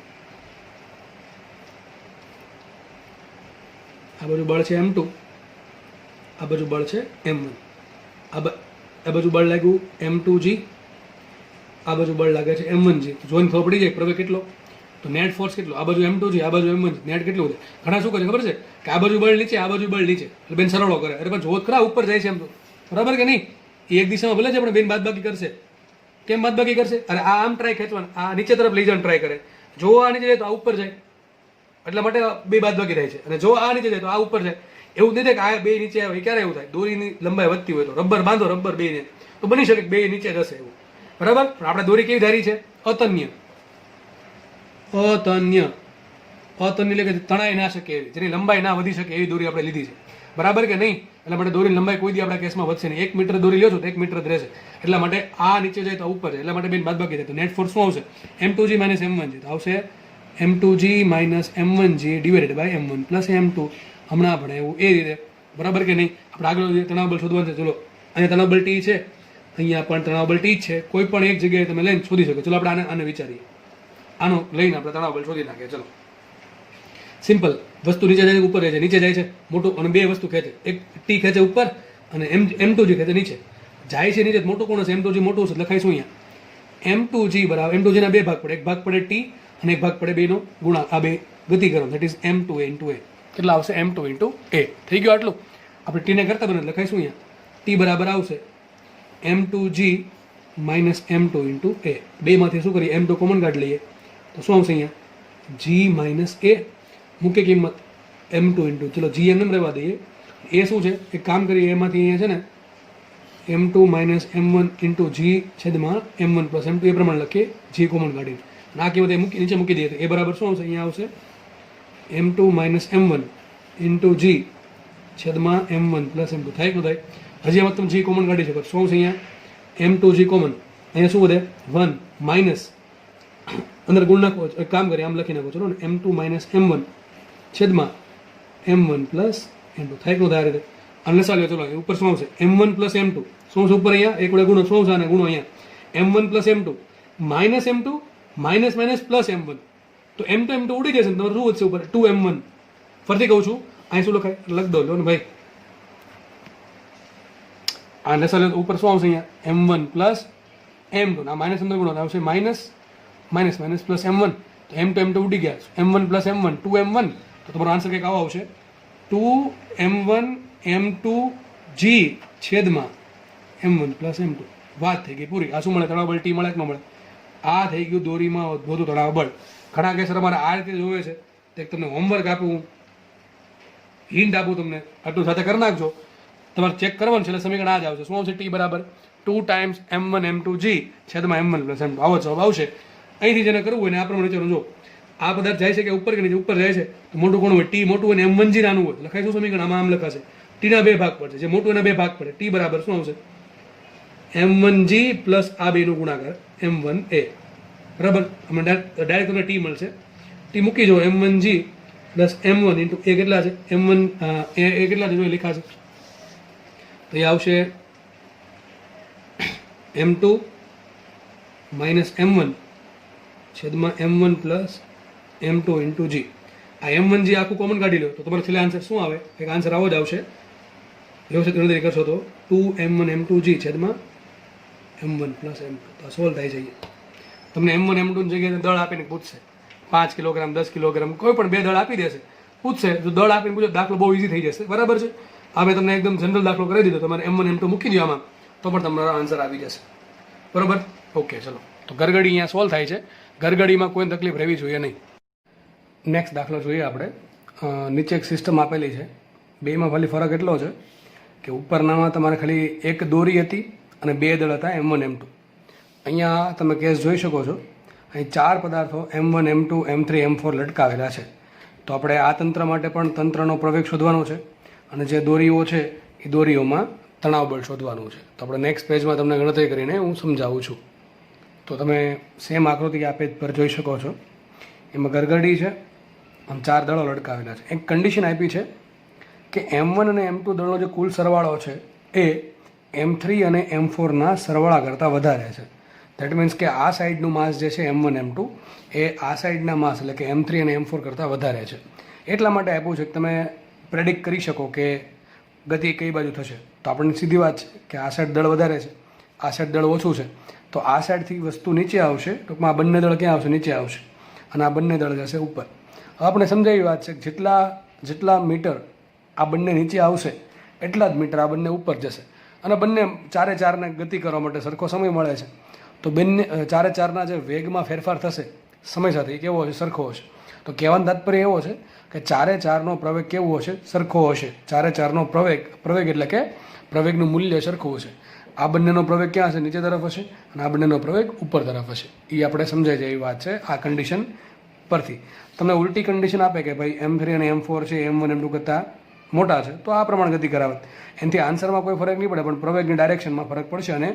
આ બાજુ બળ છે m2, આ બાજુ બળ છે m1. આ બાજુ બળ લાગ્યું m2g, આ બાજુ બળ લાગે છે m1g. જોઈને ખબર પડી જાય પ્રવેગ કેટલો, તો નેટ ફોર્સ કેટલો? આ બાજુ m2g, આ બાજુ m1g, નેટ કેટલું છે? ઘણા શું કરે ખબર છે કે આ બાજુ બળ નીચે, આ બાજુ બળ નીચે, એટલે બેન સરળો કરે. અરે પણ જોત ખરા ઉપર જાય છે એમ તો, બરાબર કે નહીં? એ એક દિશામાં ભલે છે પણ બેન બાદબાકી કરશે. કેમ બાદબાકી કરશે? અરે આ આમ ટ્રાય ખેંચવાનું, આ નીચે તરફ લઈ જવાનું ટ્રાય કરે. જો આ નીચે જાય તો આ ઉપર જાય, એટલા માટે બે બાદબાકી થાય છે. અને જો આ નીચે જાય તો આ ઉપર જાય. એવું નહીં થાય કે આ બે નીચે આવે. ક્યારે એવું થાય? દોરીની લંબાઈ વધતી હોય તો રબર બાંધો, રબર બે ને, તો બની શકે બે નીચે જશે એવું, બરાબર? પણ આપણે દોરી કેવી ધારી છે? અતન્ય. અતન્ય એટલે કે તણાઈ ના શકે એવી, જેની લંબાઈ ના વધી શકે એવી દોરી આપણે લીધી છે, બરાબર કે નહીં? એટલા માટે દોરીની લંબાઈ કોઈ દી આપણા કેસમાં વધશે નહીં. 1 મીટર દોરી લ્યો છો તો 1 મીટર જ રહેશે. એટલા માટે આ નીચે જાય તો ઉપર છે, એટલા માટે બેન બાદબાકી થાય. તો નેટ ફોર્સ શું આવશે? m2g - m1g. તો આવશે m2g - m1g divided by m1 plus m2. હમણાં આપણે એવું એ રીતે, બરાબર કે નહીં? આપણે આગળ તણાવ બળ શોધવાનું છે. ચલો, અહીંયા તણાવ બળ T છે, અહીંયા પણ તણાવ બળ T જ છે. કોઈ પણ એક જગ્યાએ તમે લઈને શોધી શકો. ચલો આપણે આને વિચારીએ, આનો લઈને આપણે તણાવ બળ શોધી નાખીએ. ચલો, સિમ્પલ વસ્તુ નીચે જાય છે ઉપર જાય છે, નીચે જાય છે મોટું, અને બે વસ્તુ ખેંચે, એક ટી ખેંચે ઉપર અને m2g ખેંચે નીચે. જાય છે નીચે મોટું કોણ હશે? m2g મોટું હશે. લખાઈશું અહીંયા m2g બરાબર m2g ના બે ભાગ પડે, એક ભાગ પડે ટી અને એક ભાગ પડે બેનો ગુણાકાર, આ બે ગતિ કરો, that is m2a into a. કેટલા આવશે? m2 into a. થઈ ગયું આટલું. આપણે ટીને કરતા બને લખાઈશું અહીંયા ટી બરાબર આવશે m2g - m2 into a. બેમાંથી શું કરીએ? m2 કોમન કાઢી લઈએ તો શું આવશે? અહીંયા g - a. મુખ્ય કિંમત m2 ઇન્ટુ, ચલો g એમ રહેવા દઈએ. એ શું છે? એક કામ કરીએ, એમાંથી અહીંયા છે ને m2 - m1 ઇન્ટુ g છેદમાં m1 પ્લસ m2 એ પ્રમાણે લખીએ, g કોમન કાઢીને. આ કિંમત નીચે મૂકી દઈએ તો એ બરાબર શું આવશે? અહીંયા આવશે m2 - m1 ઇન્ટુ g છેદમાં m1 પ્લસ m2. થાય કે થાય? હજી આમાં તમે g કોમન કાઢી શકો. શું આવશે? અહીંયા m2g કોમન, અહીંયા શું વધે? 1 માઇનસ અંદર ગુણ નાખો. એક કામ કરીએ, આમ લખી નાખો. ચલો ને m2 - m1 છેદમાં m1 પ્લસ m2. થાય કે થાય રીતે? અને ચાલ્યો, ચલો ઉપર શું આવશે? m1 plus m2. શું છે ઉપર? અહીંયા એક વડે ગુણો. શું આવશે? અને ગુણો અહીંયા m1 plus m2 minus m2 minus minus plus m1. તો m2 m2 ઉડી જશે ને તમારે શું વધશે ઉપર? 2m1. ફરીથી કહું છું, અહીં શું લખાય? લખ દો લો ને ભાઈ. આ ચાલ્યો ઉપર શું આવશે? અહીંયા m1 પ્લસ m2. આ માઇનસ અંદર ગુણો આવશે minus minus minus plus m1. તો m2 m2 ઉડી ગયા. m1 plus m1 2m1. તો તમારો આન્સર કંઈક આવો આવશે 2m1 m2g છેદમાં m1 પ્લસ m2. વાત થઈ ગઈ પૂરી. આ શું મળે? તણાવ બળ T મળે કે ન મળે? આ થઈ ગયું દોરીમાં વધુ તણાવ બળ. ઘણા કેસ અમારે આ રીતે જોવે છે. એક તમને હોમવર્ક આપું, હિન્ટ આપું તમને, આટલું સાથે કરી નાખજો. તમારે ચેક કરવાનું છે એટલે સમીકરણ આ જ આવશે. શું આવશે? T બરાબર 2 ટાઈમ્સ m1 m2g છેદમાં m1 પ્લસ m2. આવો જવાબ આવશે. અહીંથી જેને કરવું હોય ને આ પ્રમાણે વિચારો. જો આ પદાર્થ જાય છે કે ઉપર કે નીચે? ઉપર જાય છે. તો મોટું કોણ હોય? ટી મોટું હોય ને m1g નાનું હોય. લખાઈશું સમીકરણ આમાં આમ લખાશે ટીના બે ભાગ પડશે. જે મોટું એના બે ભાગ પડે. ટી બરાબર શું આવશે? m1g પ્લસ આ બેનો ગુણાકાર m1a. બરાબર? અમને ડાયરેક્ટ તમને ટી મળશે. ટી મૂકી જો m1g પ્લસ m1 ઇન્ટુ એ કેટલા છે? m1 એ કેટલા છે? જો લખા છે તો એ આવશે m2 માઇનસ m1 છેદમાં m1 plus m2 into g. આ m1g આખું કોમન કાઢી લો તો તમારો છેલ્લે આન્સર શું આવે? એક આન્સર આવો જ આવશે. વ્યવસ્થિત ગણતરી કરશો તો 2m1 m2g છેદમાં m1 પ્લસ m2. તો સોલ્વ થઈ જાય. તમને m1 m2 ની જગ્યાએ દળ આપીને પૂછશે 5 કિલોગ્રામ 10 કિલોગ્રામ કોઈ પણ બે દળ આપી દેશે, પૂછશે. જો દળ આપીને પૂછો દાખલો બહુ ઇઝી થઈ જશે. બરાબર છે? આ મેં તમને એકદમ જનરલ દાખલો કરી દીધો. તમારે m1 m2 મૂકી દો આમાં તો પણ તમારો આન્સર આવી જશે. બરાબર? ઓકે, ચલો. તો ગરગડી અહીંયા સોલ્વ થાય છે. ગરગડીમાં કોઈ તકલીફ રહેવી જોઈએ નહીં. નેક્સ્ટ દાખલો જોઈએ આપણે. નીચે એક સિસ્ટમ આપેલી છે. બેમાં ખાલી ફરક એટલો છે કે ઉપરનામાં તમારે ખાલી એક દોરી હતી અને બે દળ હતા m1 m2. અહીંયા તમે કેસ જોઈ શકો છો. અહીં 4 પદાર્થો m1 m2 m3 m4 લટકાવેલા છે. તો આપણે આ તંત્ર માટે પણ તંત્રનો પ્રવેગ શોધવાનો છે અને જે દોરીઓ છે એ દોરીઓમાં તણાવ બળ શોધવાનું છે. તો આપણે નેક્સ્ટ પેજમાં તમને ગણતરી કરીને હું સમજાવું છું. તો તમે સેમ આકૃતિ આ પેજ પર જોઈ શકો છો. એમાં ગરગડી છે, આમ 4 દળો લટકાવેલા છે. એક કન્ડિશન આપી છે કે m1 અને m2 દળનો જે કુલ સરવાળો છે એ m3 અને m4ના સરવાળા કરતાં વધારે છે. દેટ મીન્સ કે આ સાઈડનું માસ જે છે m1 m2 એ આ સાઈડના માસ એટલે કે m3 અને m4 કરતાં વધારે છે. એટલા માટે આપ્યું છે કે તમે પ્રેડિક્ટ કરી શકો કે ગતિ કઈ બાજુ થશે. તો આપણને સીધી વાત છે કે આ સાઈડ દળ વધારે છે, આ સાઈડ દળ ઓછું છે. તો આ સાઈડથી વસ્તુ નીચે આવશે. ટૂંકમાં આ બંને દળ ક્યાં આવશે? નીચે આવશે. અને આ બંને દળ જશે ઉપર. હવે આપણે સમજાવી વાત છે કે જેટલા મીટર આ બંને નીચે આવશે એટલા જ મીટર આ બંને ઉપર જશે. અને બંને 4 ગતિ કરવા માટે સરખો સમય મળે છે. તો બંને 4 જે વેગમાં ફેરફાર થશે સમય સાથે એ કેવો હશે? સરખો હશે. તો કહેવાનો તાત્પર્ય એવો છે કે 4 પ્રવેગ કેવો હશે? સરખો હશે. 4 પ્રવેગ એટલે કે પ્રવેગનું મૂલ્ય સરખું હશે. આ બંનેનો પ્રવેગ ક્યાં હશે? નીચે તરફ હશે. અને આ બંનેનો પ્રવેગ ઉપર તરફ હશે. એ આપણે સમજાય જાય એવી વાત છે. આ કન્ડિશન પરથી તમને ઉલટી કન્ડિશન આપે કે ભાઈ M3 અને M4 છે M1 M2 કરતાં મોટા છે તો આ પ્રમાણે ગતિ કરાવે. એનાથી આન્સરમાં કોઈ ફરક નહીં પડે, પણ પ્રવેગની ડાયરેક્શનમાં ફરક પડશે, અને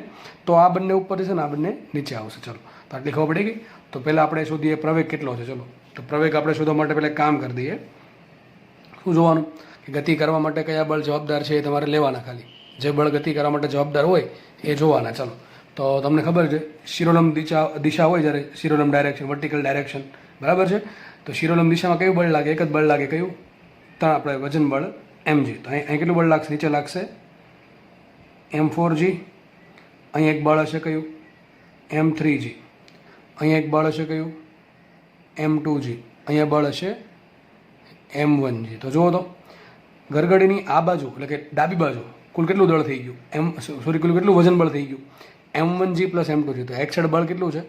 તો આ બંને ઉપર જશે ને આ બંને નીચે આવશે. ચલો, તો આટલી ખબર પડી ગઈ. તો પહેલાં આપણે શોધીએ પ્રવેગ કેટલો છે. ચલો, તો પ્રવેગ આપણે શોધવા માટે પહેલાં કામ કરી દઈએ. શું જોવાનું કે ગતિ કરવા માટે કયા બળ જવાબદાર છે એ તમારે લેવાના. ખાલી જે બળ ગતિ કરવા માટે જવાબદાર હોય એ જોવાના. ચલો, તો તમને ખબર છે શિરોલમ દિશા હોય, જ્યારે શિરોલમ ડાયરેક્શન, વર્ટિકલ ડાયરેક્શન, બરાબર છે. તો શિરોલમ દિશામાં કયું બળ લાગે? એક જ બળ લાગે. કયું? આપણે વજન બળ mg. તો અહીં કેટલું બળ લાગશે? નીચે લાગશે m4g. અહીં એક બળ હશે કયું? m3g. અહીં એક બળ હશે કયું? m2g. અહીંયા બળ હશે m1g. તો જુઓ તો ગરગડીની આ બાજુ એટલે કે ડાબી બાજુ કુલ કેટલું દળ થઈ ગયું? કુલ કેટલું વજન બળ થઈ ગયું? m1g plus m2g. તો એક સાઈડ બળ કેટલું છે?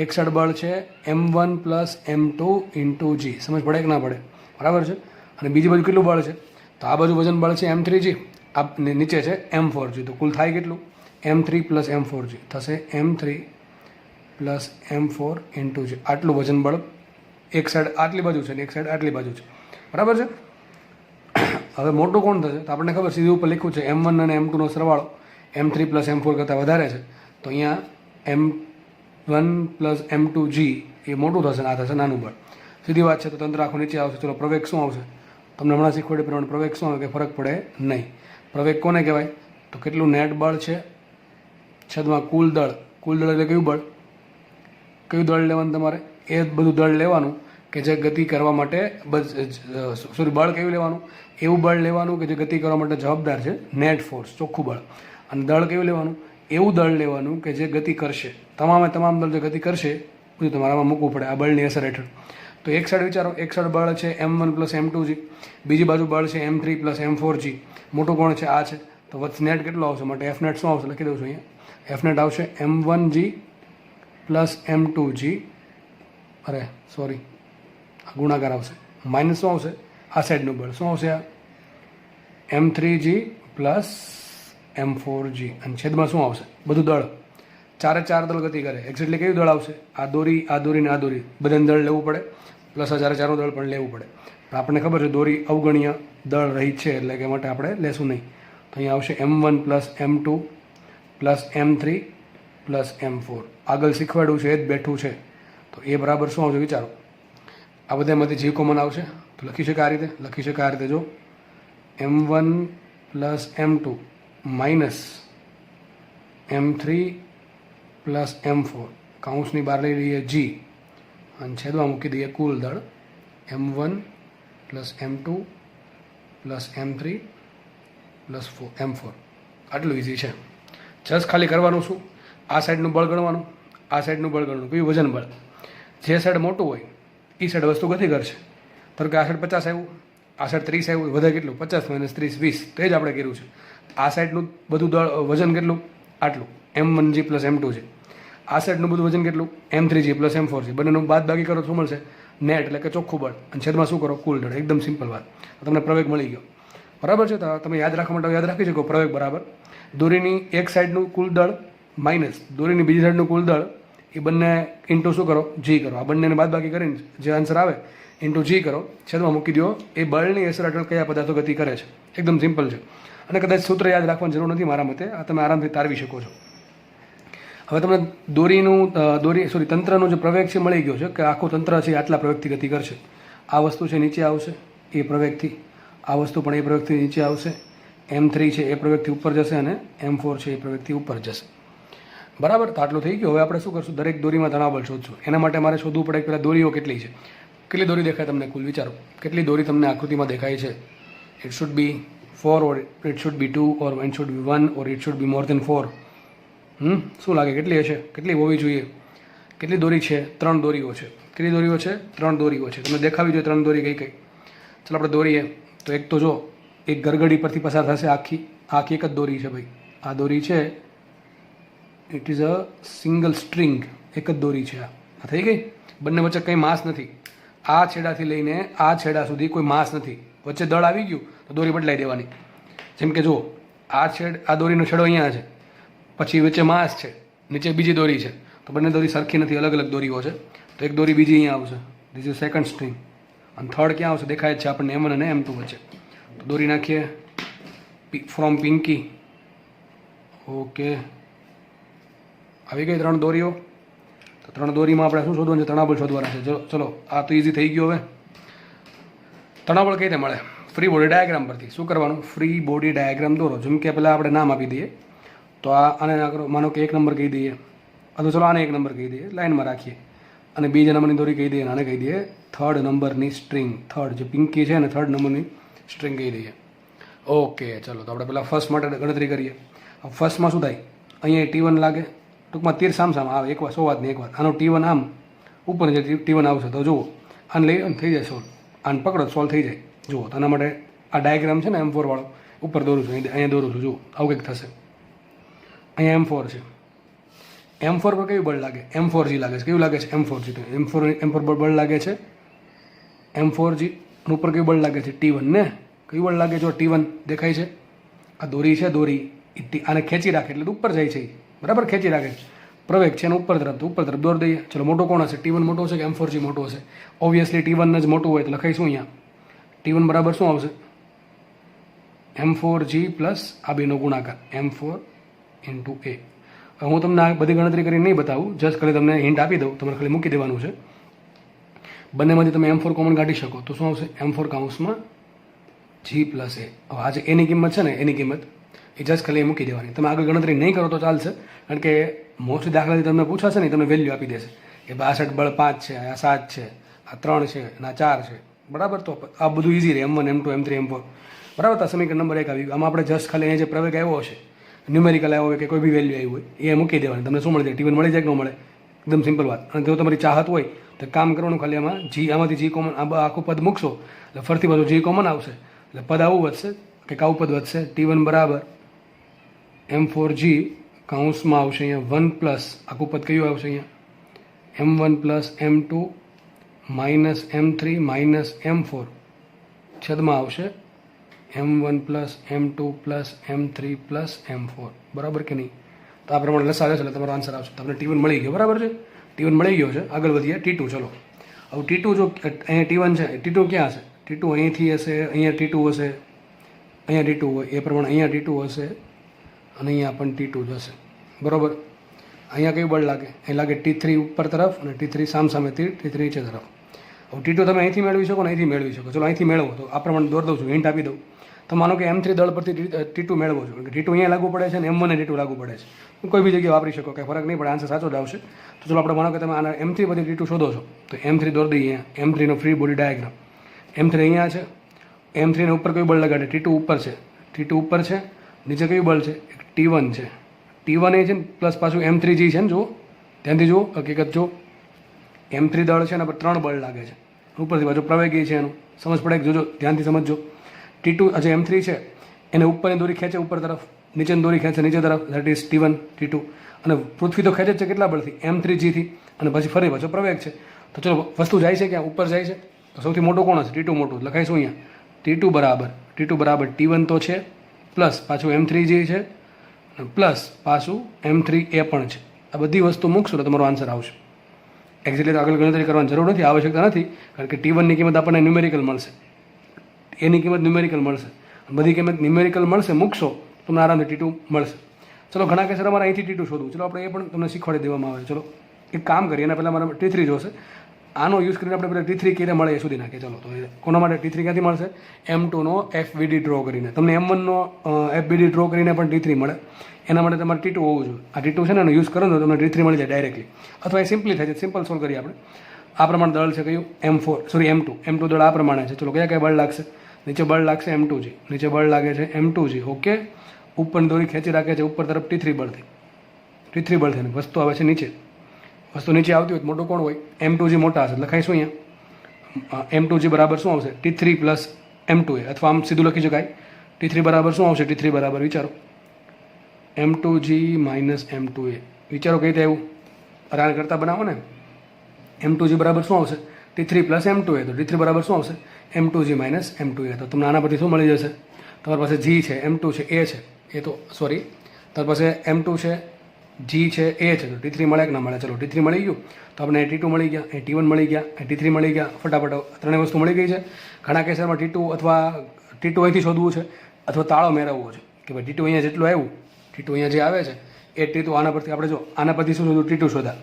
એક સાઈડ બળ છે m1 plus m2 into g. સમજ પડે કે ના પડે? બરાબર છે. અને બીજી બાજુ કેટલું બળ છે? તો આ બાજુ વજન બળ છે m3g, આ નીચે છે m4g. તો કુલ થાય કેટલું? m3 પ્લસ m4g થશે m3 plus m4 into g. આટલું વજન બળ એક સાઈડ આટલી બાજુ છે ને એક સાઈડ આટલી બાજુ છે. બરાબર છે. હવે મોટું કોણ થશે? તો આપણને ખબર, સીધી ઉપર લખ્યું છે m1 અને m2 નો સરવાળો m3 પ્લસ m4 કરતાં વધારે છે. તો અહીંયા m1 પ્લસ m2g એ મોટું થશે ને આ થશે નાનું બળ. સીધી વાત છે. તો તંત્ર આખું નીચે આવશે. ચલો, પ્રવેગ શું આવશે? તમને હમણાં શીખવાડ્યા પ્રમાણે પ્રવેગ શું આવે કે ફરક પડે નહીં. પ્રવેગ કોને કહેવાય? તો કેટલું નેટ બળ છે છેદમાં કુલ દળ. કુલ દળ એટલે કયું બળ? કયું દળ લેવાનું તમારે? એ બધું દળ લેવાનું કે જે ગતિ કરવા માટે, બળ કયું લેવાનું? એવું બળ લેવાનું કે જે ગતિ કરવા માટે જવાબદાર છે, નેટ ફોર્સ, ચોખ્ખું બળ. અને દળ કયું લેવાનું? એવું દળ લેવાનું કે જે ગતિ કરશે. તમામ દળ જે ગતિ કરશે બધું તમારામાં મૂકવું પડે આ બળની અસર હેઠળ. તો એક સાઈડ વિચારો, એક સાઈડ બળ છે m1 પ્લસ m2g, બીજી બાજુ બળ છે m3 પ્લસ m4g. મોટું કોણ છે? આ છે. તો વચ્ચે નેટ કેટલો આવશે? માટે એફ નેટ શું આવશે? લખી દઉં છું અહીંયા. એફ નેટ આવશે m1g પ્લસ m2g. અરે સોરી, ગુણાકાર આવશે. માઇનસ શું આવશે? આ સાઈડનું બળ શું આવશે? આ m3g પ્લસ m4g. અને છેદમાં શું આવશે? બધું દળ. ચારે ચાર દળ ગતિ કરે. એક્ઝેક્ટલી કયું દળ આવશે? આ દોરી, આ દોરી ને આ દોરી, બધાને દળ લેવું પડે, પ્લસ આ ચારે ચારનું દળ પણ લેવું પડે. પણ આપણને ખબર છે દોરી અવગણ્ય દળ રહી છે, એટલે કે માટે આપણે લેશું નહીં. તો અહીંયા આવશે m1 plus m2 plus m3 plus m4. આગળ શીખવાડ્યું છે એ જ બેઠું છે. તો એ બરાબર શું આવશે વિચારો? આ બધામાંથી જે કોમન આવશે તો લખી શકાય આ રીતે. લખી શકાય આ રીતે. જો m1 plus m2 minus m3 plus m4, કાઉન્સની બહાર લઈ લઈએ g, અને છેદમાં મૂકી દઈએ કુલ દળ m1 plus m2 plus m3 plus m4. આટલું ઇઝી છે. જસ્ટ ખાલી કરવાનું શું? આ સાઈડનું બળ ગણવાનું, આ સાઈડનું બળ ગણવાનું. કયું? વજન બળ. જે સાઈડ મોટું હોય એ સાઈડ વસ્તુ ગતિ કરશે. ધારો કે આ સાઈડ 50 આવ્યું, આ સાઈડ 30 આવ્યું, વધે કેટલું? 50 માઇનસ 30 20. તો એ જ આપણે કર્યું છે. આ સાઈડનું બધું દળ વજન કેટલું? આટલું m1g પ્લસ m2g. આ સાઈડનું બધું વજન કેટલું? m3g plus m4g. બંનેનું બાદ બાકી કરો શું મળશે? નેટ એટલે કે ચોખ્ખું બળ. અને છેદમાં શું કરો? કુલ દળ. એકદમ સિમ્પલ વાત. તમને પ્રવેગ મળી ગયો. બરાબર છે. તો તમે યાદ રાખવા માટે યાદ રાખી શકો પ્રવેગ બરાબર દોરીની એક સાઈડનું કુલ દળ માઇનસ દોરીની બીજી સાઈડનું કુલ દળ, એ બંને ઇન્ટુ શું કરો? જી કરો. આ બંનેને બાદ બાકી કરીને જે આન્સર આવે ઇન્ટુ જી કરો, છેદમાં મૂકી દો. એ બળની અસર હેઠળ કયા પદાર્થો ગતિ કરે છે. એકદમ સિમ્પલ છે. અને કદાચ સૂત્ર યાદ રાખવાની જરૂર નથી મારા મતે. આ તમે આરામથી તારવી શકો છો. હવે તમને તંત્રનું જે પ્રવેગ છે મળી ગયો છે કે આખું તંત્ર છે આટલા પ્રવેગથી ગતિ કરશે. આ વસ્તુ છે નીચે આવશે એ પ્રવેગથી, આ વસ્તુ પણ એ પ્રવેગથી નીચે આવશે, m3 છે એ પ્રવેગથી ઉપર જશે, અને m4 છે એ પ્રવેગથી ઉપર જશે. બરાબર. તો આટલું થઈ ગયું. હવે આપણે શું કરશું? દરેક દોરીમાં તણાવબળ શોધશું. એના માટે મારે શોધવું પડે કે પહેલાં દોરીઓ કેટલી છે. કેટલી દોરી દેખાય તમને કુલ? વિચારો કેટલી દોરી તમને આકૃતિમાં દેખાય છે. It should be 4 or it should be 2 or it should be 1 or it should be more than 4. શું લાગે કેટલી હશે? કેટલી હોવી જોઈએ? કેટલી દોરી છે? 3 દોરીઓ છે. કેટલી દોરીઓ છે? 3 દોરીઓ છે. તમને દેખાવી જોઈએ 3 દોરી કઈ કઈ. ચાલો આપણે દોરીએ. તો એક તો જો એક ગરગડી પરથી પસાર થશે. આખી એક જ દોરી છે ભાઈ. આ દોરી છે, it is a single string. એક જ દોરી છે. આ થઈ ગઈ. બંને વચ્ચે કંઈ માસ નથી. આ છેડાથી લઈને આ છેડા સુધી કોઈ માસ નથી. વચ્ચે દળ આવી ગયું તો દોરી બદલાઈ દેવાની. જેમ કે જો આ દોરીનો છેડો અહીંયા છે, પછી વચ્ચે માસ છે, નીચે બીજી દોરી છે, તો બંને દોરી સરખી નથી, અલગ અલગ દોરીઓ છે. તો એક દોરી બીજી અહીંયા આવશે, ધીસ ઇઝ સેકન્ડ સ્ટ્રિંગ. અને થર્ડ ક્યાં આવશે દેખાય જ છે આપણને M1 અને M2 વચ્ચે. તો દોરી નાખીએ ફ્રોમ પિંકી. ઓકે, આવી ગઈ 3 દોરીઓ. તો 3 દોરીમાં આપણે શું શોધવાનું છે? તણાબળ શોધવાના છે. ચલો આ તો ઇઝી થઈ ગયું. હવે તણાબળ કઈ રીતે મળે? ફ્રી બોડી ડાયાગ્રામ પરથી. શું કરવાનું? ફ્રી બોડી ડાયાગ્રામ દોરો. જેમ કે પહેલાં આપણે નામ આપી દઈએ. તો આને ના કરો, માનો કે 1 નંબર કહી દઈએ, અથવા ચલો આને 1 નંબર કહી દઈએ, લાઇનમાં રાખીએ. અને બીજા નંબરની દોરી કહી દઈએ, આને કહી દઈએ 3rd નંબરની સ્ટ્રિંગ. થર્ડ જે પિંકી છે ને 3rd નંબરની સ્ટ્રિંગ કહી દઈએ. ઓકે, ચલો તો આપણે પહેલાં ફર્સ્ટ માટે ગણતરી કરીએ. ફર્સ્ટમાં શું થાય? અહીંયા T1 લાગે, ટૂંકમાં તીર સામ આવે. એક વાર 100 વાત નહીં, એક વાર આનો T1 આમ ઉપર જે T1 આવશે. તો જુઓ, આને લઈ અને થઈ જાય સોલ્વ. આને પકડો સોલ્વ થઈ જાય. જુઓ, તો આના માટે આ ડાયાગ્રામ છે ને M4 વાળો ઉપર દોરું છું, અહીંયા દોરું છું. જુઓ આવું કંઈક થશે. અહીંયા M4 છે. M4 પર કયું બળ લાગે? M4G લાગે છે. કયું લાગે છે? M4G. તો M4 બળ લાગે છે M4G. અને ઉપર કયું બળ લાગે છે? T1 ને. કયું બળ લાગે? જો T1 દેખાય છે. આ દોરી છે, દોરી આને ખેંચી રાખે એટલે ઉપર જાય છે. બરાબર, ખેંચી રાખે છે. પ્રવેગ છે એને ઉપર તરફ દોર દઈએ. ચલો, મોટો કોણ હશે? T1 મોટો છે કે M4G મોટો હશે? ઓબ્વિયસલી T1 જ મોટું હોય તો લખાઈશું અહીંયા T1 બરાબર શું આવશે? M4G પ્લસ આ બેનો ગુણાકાર M4 ઇન્ટુ A. હવે હું તમને આ બધી ગણતરી કરીને નહીં બતાવું, જસ્ટ ખાલી તમને હિન્ટ આપી દઉં. તમારે ખાલી મૂકી દેવાનું છે. બંનેમાંથી તમે M4 કોમન કાઢી શકો તો શું આવશે? M4 કાઉન્સમાં G plus A. હવે આજે એની કિંમત છે ને, એની કિંમત એ જસ્ટ ખાલી મૂકી દેવાની. તમે આગળ ગણતરી નહીં કરો તો ચાલશે, કારણ કે મોસ્ટલી દાખલાથી તમને પૂછાશે ને, તમને વેલ્યુ આપી દેશે કે 62 બળ 5 છે, આ 7 છે, આ 3 છે, આ 4 છે. બરાબર, તો આ બધું ઇઝી રહે. M1 M2 M3 M4. બરાબર, તો સમીકરણ નંબર 1 આવી ગયું. આમાં આપણે જસ્ટ ખાલી અહીંયા જે પ્રવેગ આવ્યો હશે, ન્યુમેરિકલ આવ્યો હોય કે કોઈ બી વેલ્યુ આવી હોય, એ મૂકી દેવાની. તમને શું મળી જાય? T1 મળી જાય કે ન મળે? એકદમ સિમ્પલ વાત. અને જો તમારી ચાહત હોય તો કામ કરવાનું, ખાલી આમાંથી G કોમન, આખું પદ મૂકશો એટલે ફરતી બાજુ G કોમન આવશે. એટલે પદ આવું વધશે કે આવું પદ વધશે. T1 બરાબર M4G કાઉન્સમાં આવશે અહીંયા 1 પ્લસ આખું પદ કયું આવશે? અહીંયા M1 plus M2 minus M3 minus M4 છેદમાં આવશે M1 plus M2 plus M3 plus M4. બરાબર કે નહીં? તો આ પ્રમાણે લસાવે છે એટલે તમારો આન્સર આવશે. તમને T1 મળી ગયો. બરાબર છે, T1 મળી ગયો છે. આગળ વધીએ T2. ચલો, હવે T2 જો અહીંયા T1 છે, T2 ક્યાં હશે? T2 અહીંથી હશે, અહીંયા T2 હશે, અહીંયા T2 હોય એ પ્રમાણે અહીંયા T2 હશે, અને અહીંયા પણ T2 જ હશે. બરાબર, અહીંયા કયું બળ લાગે? એ લાગે T3 ઉપર તરફ અને T3 સામે T3 નીચે તરફ. હવે T2 તમે અહીંથી મેળવી શકો ને અહીંથી મેળવી શકો. ચલો અહીંથી મેળવો તો આ પ્રમાણે દોર દઉં છું, હિન્ટ આપી દઉં. તો માનો કે M3 દળ પરથી T2 મેળવો છો, કે T2 અહીંયા લાગુ પડે છે ને M1 ને T2 લાગુ પડે છે. કોઈ બી જગ્યાએ વાપરી શકો, કંઈ ફરક નહીં પડે, આન્સર સાચો જ આવશે. તો ચલો આપણે માનો કે તમે આના M3 પરથી T2 શોધો છો, તો M3 દોર દઈએ. M3 નો ફ્રી બોડી ડાયાગ્રામ. M3 અહીંયા છે. M3 ને ઉપર કયું બળ લગાડે? T2 ઉપર છે. T2 ઉપર છે, નીચે કયું બળ છે? T1 છે. T1 એ છે ને પ્લસ પાછું M3G છે ને. જુઓ, ધ્યાનથી જુઓ, હકીકત જુઓ. M3 દળ છે એના પર 3 બળ લાગે છે ઉપરથી બાજુ પ્રવેગી છે. એનું સમજ પડે કે જોજો, ધ્યાનથી સમજજો. T2 જે M3 છે એને ઉપરની દોરી ખેંચે ઉપર તરફ, નીચેની દોરી ખેંચે નીચે તરફ, ધેટ ઇઝ T1 T2. અને પૃથ્વી તો ખેંચે છે કેટલા બળથી? M3G થી. અને પછી ફરી પાછો પ્રવેગ છે. તો ચલો, વસ્તુ જાય છે ક્યાં? ઉપર જાય છે. તો સૌથી મોટો કોણ હશે? T2 મોટું. લખાઈશું અહીંયા T2 બરાબર T1 તો છે, પ્લસ પાછું M3G છે, પ્લસ પાછું M3A પણ છે. આ બધી વસ્તુ મૂકશો તો તમારો આન્સર આવશે. એક્ઝેક્ટલી આગળ ગણતરી કરવાની જરૂર નથી, આવશ્યકતા નથી, કારણ કે T1 ની કિંમત આપણને ન્યુમેરિકલ મળશે, એની કિંમત ન્યુમેરિકલ મળશે, બધી કિંમત ન્યુમેરિકલ મળશે. મૂકશો તમને આરામથી T2 મળશે. ચલો, ઘણા કે સર અમારે અહીંથી T2 શોધવું. ચલો, આપણે એ પણ તમને શીખવાડી દેવામાં આવે. ચલો, એક કામ કરીએ, એના પહેલાં મારે T3 જોશે. આનો યુઝ કરીને આપણે પહેલાં T3 કેરે મળે એ સુધી નાખીએ. ચલો, તો કોના માટે T3 ક્યાંથી મળશે? M2 નો FBD ડ્રો કરીને. તમને M1 નો FBD ડ્રો કરીને પણ T3 મળે. એના માટે તમારે T2 હોવું જોઈએ. આ T2 છે ને એનો યુઝ કરો તો તમને T3 મળી જાય ડાયરેક્ટલી, અથવા એ સિમ્પલી થાય છે. સિમ્પલ સોલ્વ કરીએ આપણે. આ પ્રમાણે દળ છે કયું? M2 દળ આ પ્રમાણે છે. ચલો, કયા બળ લાગશે? નીચે બળ લાગશે M2G, નીચે બળ લાગે છે M2G. ઓકે, ઉપર દોરી ખેંચી રાખે છે ઉપર તરફ T3 બળથી. વસ્તુ આવે છે નીચે. વસ્તુ નીચે આવતી હોય મોટો કોણ હોય? M2G મોટા હશે. લખાઈશું અહીંયા M2G બરાબર શું આવશે? T3 પ્લસ M2A, અથવા આમ સીધું લખી શકાય T3 બરાબર શું આવશે? T3 બરાબર વિચારો M2G માઇનસ M2A. વિચારો કઈ રીતે આવ્યું? આને કરતા બનાવો ને. M2G બરાબર શું આવશે? T3 plus M2A. તો T3 બરાબર શું આવશે? M2G minus M2A. તો તમને આના પરથી શું મળી જશે? તમારી પાસે G છે, M2 છે, A છે, એ તો સોરી, તમારી પાસે M2 છે, જી છે એ છે, તો T3 મળે કે ના મળે? ચલો T3 મળી ગયું તો આપણે T2 મળી ગયા, T1 મળી ગયા, T3 મળી ગયા, ફટાફટ ત્રણેય વસ્તુ મળી ગઈ છે. ઘણા કેસમાં T2 અથવા T2 અહીંથી શોધવું છે અથવા તાળો મેળવવો છે કે ભાઈ T2 અહીંયા જેટલું આવ્યું, T2 અહીંયા જે આવે છે એ T2 આના પરથી આપણે જો આના પરથી શું શોધ્યું? T2 શોધા,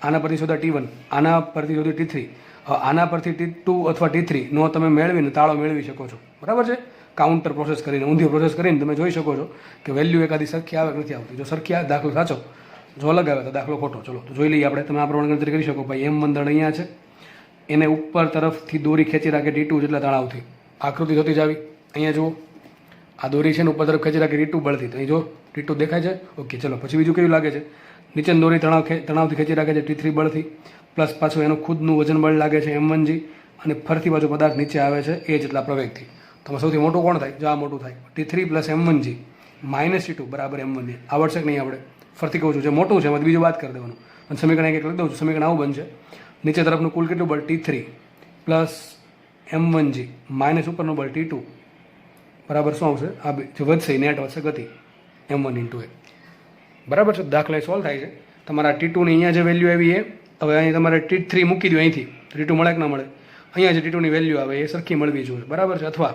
આના પરથી શોધા T1, આના પરથી શોધ્યું T3. હવે આના પરથી T2 અથવા T3 નો તમે મેળવીને તાળો મેળવી શકો છો, બરાબર છે? કાઉન્ટર પ્રોસેસ કરીને, ઊંધી પ્રોસેસ કરીને તમે જોઈ શકો છો કે વેલ્યુ એકાદી સરખી આવે કે નથી આવતી. જો સરખી આવે દાખલો સાચો, જો અલગ આવે તો દાખલો ખોટો. ચલો તો જોઈ લઈએ આપણે. તમે આ પ્રમાણે ગણતરી કરી શકો. ભાઈ M1 દળ અહીંયા છે, એને ઉપર તરફથી દોરી ખેંચી રાખે T2 જેટલા તણાવથી. આકૃતિ થતી જ આવી. અહીંયા જુઓ આ દોરી છે ને ઉપર તરફ ખેંચી રાખે T2 બળથી. તો અહીં જો T2 દેખાય છે. ઓકે, ચલો પછી બીજું કેવું લાગે છે? નીચેની દોરી તણાવથી ખેંચી રાખે છે T3 બળથી, પ્લસ પાછું એનું ખુદનું વજન બળ લાગે છે M1G, અને ફરતી બાજુ પદાર્થ નીચે આવે છે એ જેટલા પ્રવેગથી. તો સૌથી મોટું કોણ થાય? જો આ મોટું થાય. T3 plus M1G minus T2 બરાબર M1G. આવડશે કે નહીં આપણે? ફરતી કહું છું, જે મોટું છે એમાં બીજું વાત કરી દેવાનું. અને સમીકરણ એક લખી દઉં છું. સમીકરણ આવું બનશે: નીચે તરફનું કુલ કેટલું બળ? T3 પ્લસ M1G માઇનસ ઉપરનું બળ T2 બરાબર શું આવશે? આ જે વધશે એ નેટ વધશે ગતિ M1 ઇન્ટુ એ. બરાબર છે? દાખલા સોલ્વ થાય છે. તમારા T2ની અહીંયા જે વેલ્યુ આવી એ હવે અહીં તમારે T3 મૂકી દો અહીંથી, T2 મળે કે ના મળે? અહીંયા જે T2ની વેલ્યુ આવે એ સરખી મળવી જોઈએ, બરાબર છે? અથવા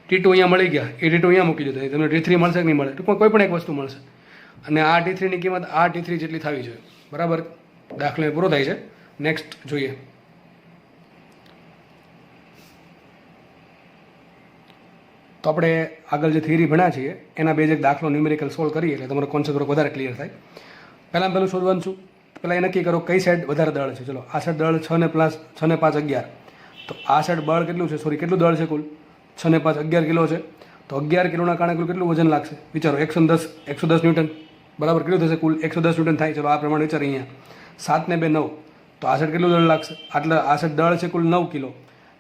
T2 અહીંયા મળી ગયા, એ T2 અહીંયા મૂકી દો, તમને T3 મળશે કે નહીં મળે? ટૂંકમાં કોઈ પણ એક વસ્તુ મળશે. અને આ T3ની કિંમત આ T3 જેટલી થવી જોઈએ, બરાબર? દાખલો પૂરો થાય છે. નેક્સ્ટ જોઈએ. તો આપણે આગળ જે થિયરી ભણ્યા છીએ એના બેઝ એક દાખલો ન્યુમેરિકલ સોલ્વ કરીએ એટલે તમારો કોન્સેપ્ટ થોડોક વધારે ક્લિયર થાય. પહેલું શોધવાનું છું. પહેલાં એ નક્કી કરો કઈ સાઈડ વધારે દળ છે. ચલો આ સાઈડ દળ 6 ને 5 11. તો આ સાઈડ બળ કેટલું છે? કેટલું દળ છે કુલ? 6 ને 5 11 કિલો છે. તો 11 કિલોના કારણે કુલ કેટલું વજન લાગશે? વિચારો. 110 ન્યૂટન બરાબર. કેટલું થશે? કુલ 110 ન્યૂટન થાય. ચલો આ પ્રમાણે વિચાર. અહીંયા 7 ને 2 9. તો આ સાઈડ કેટલું દળ લાગશે? આ સાઈડ દળ છે કુલ 9 કિલો.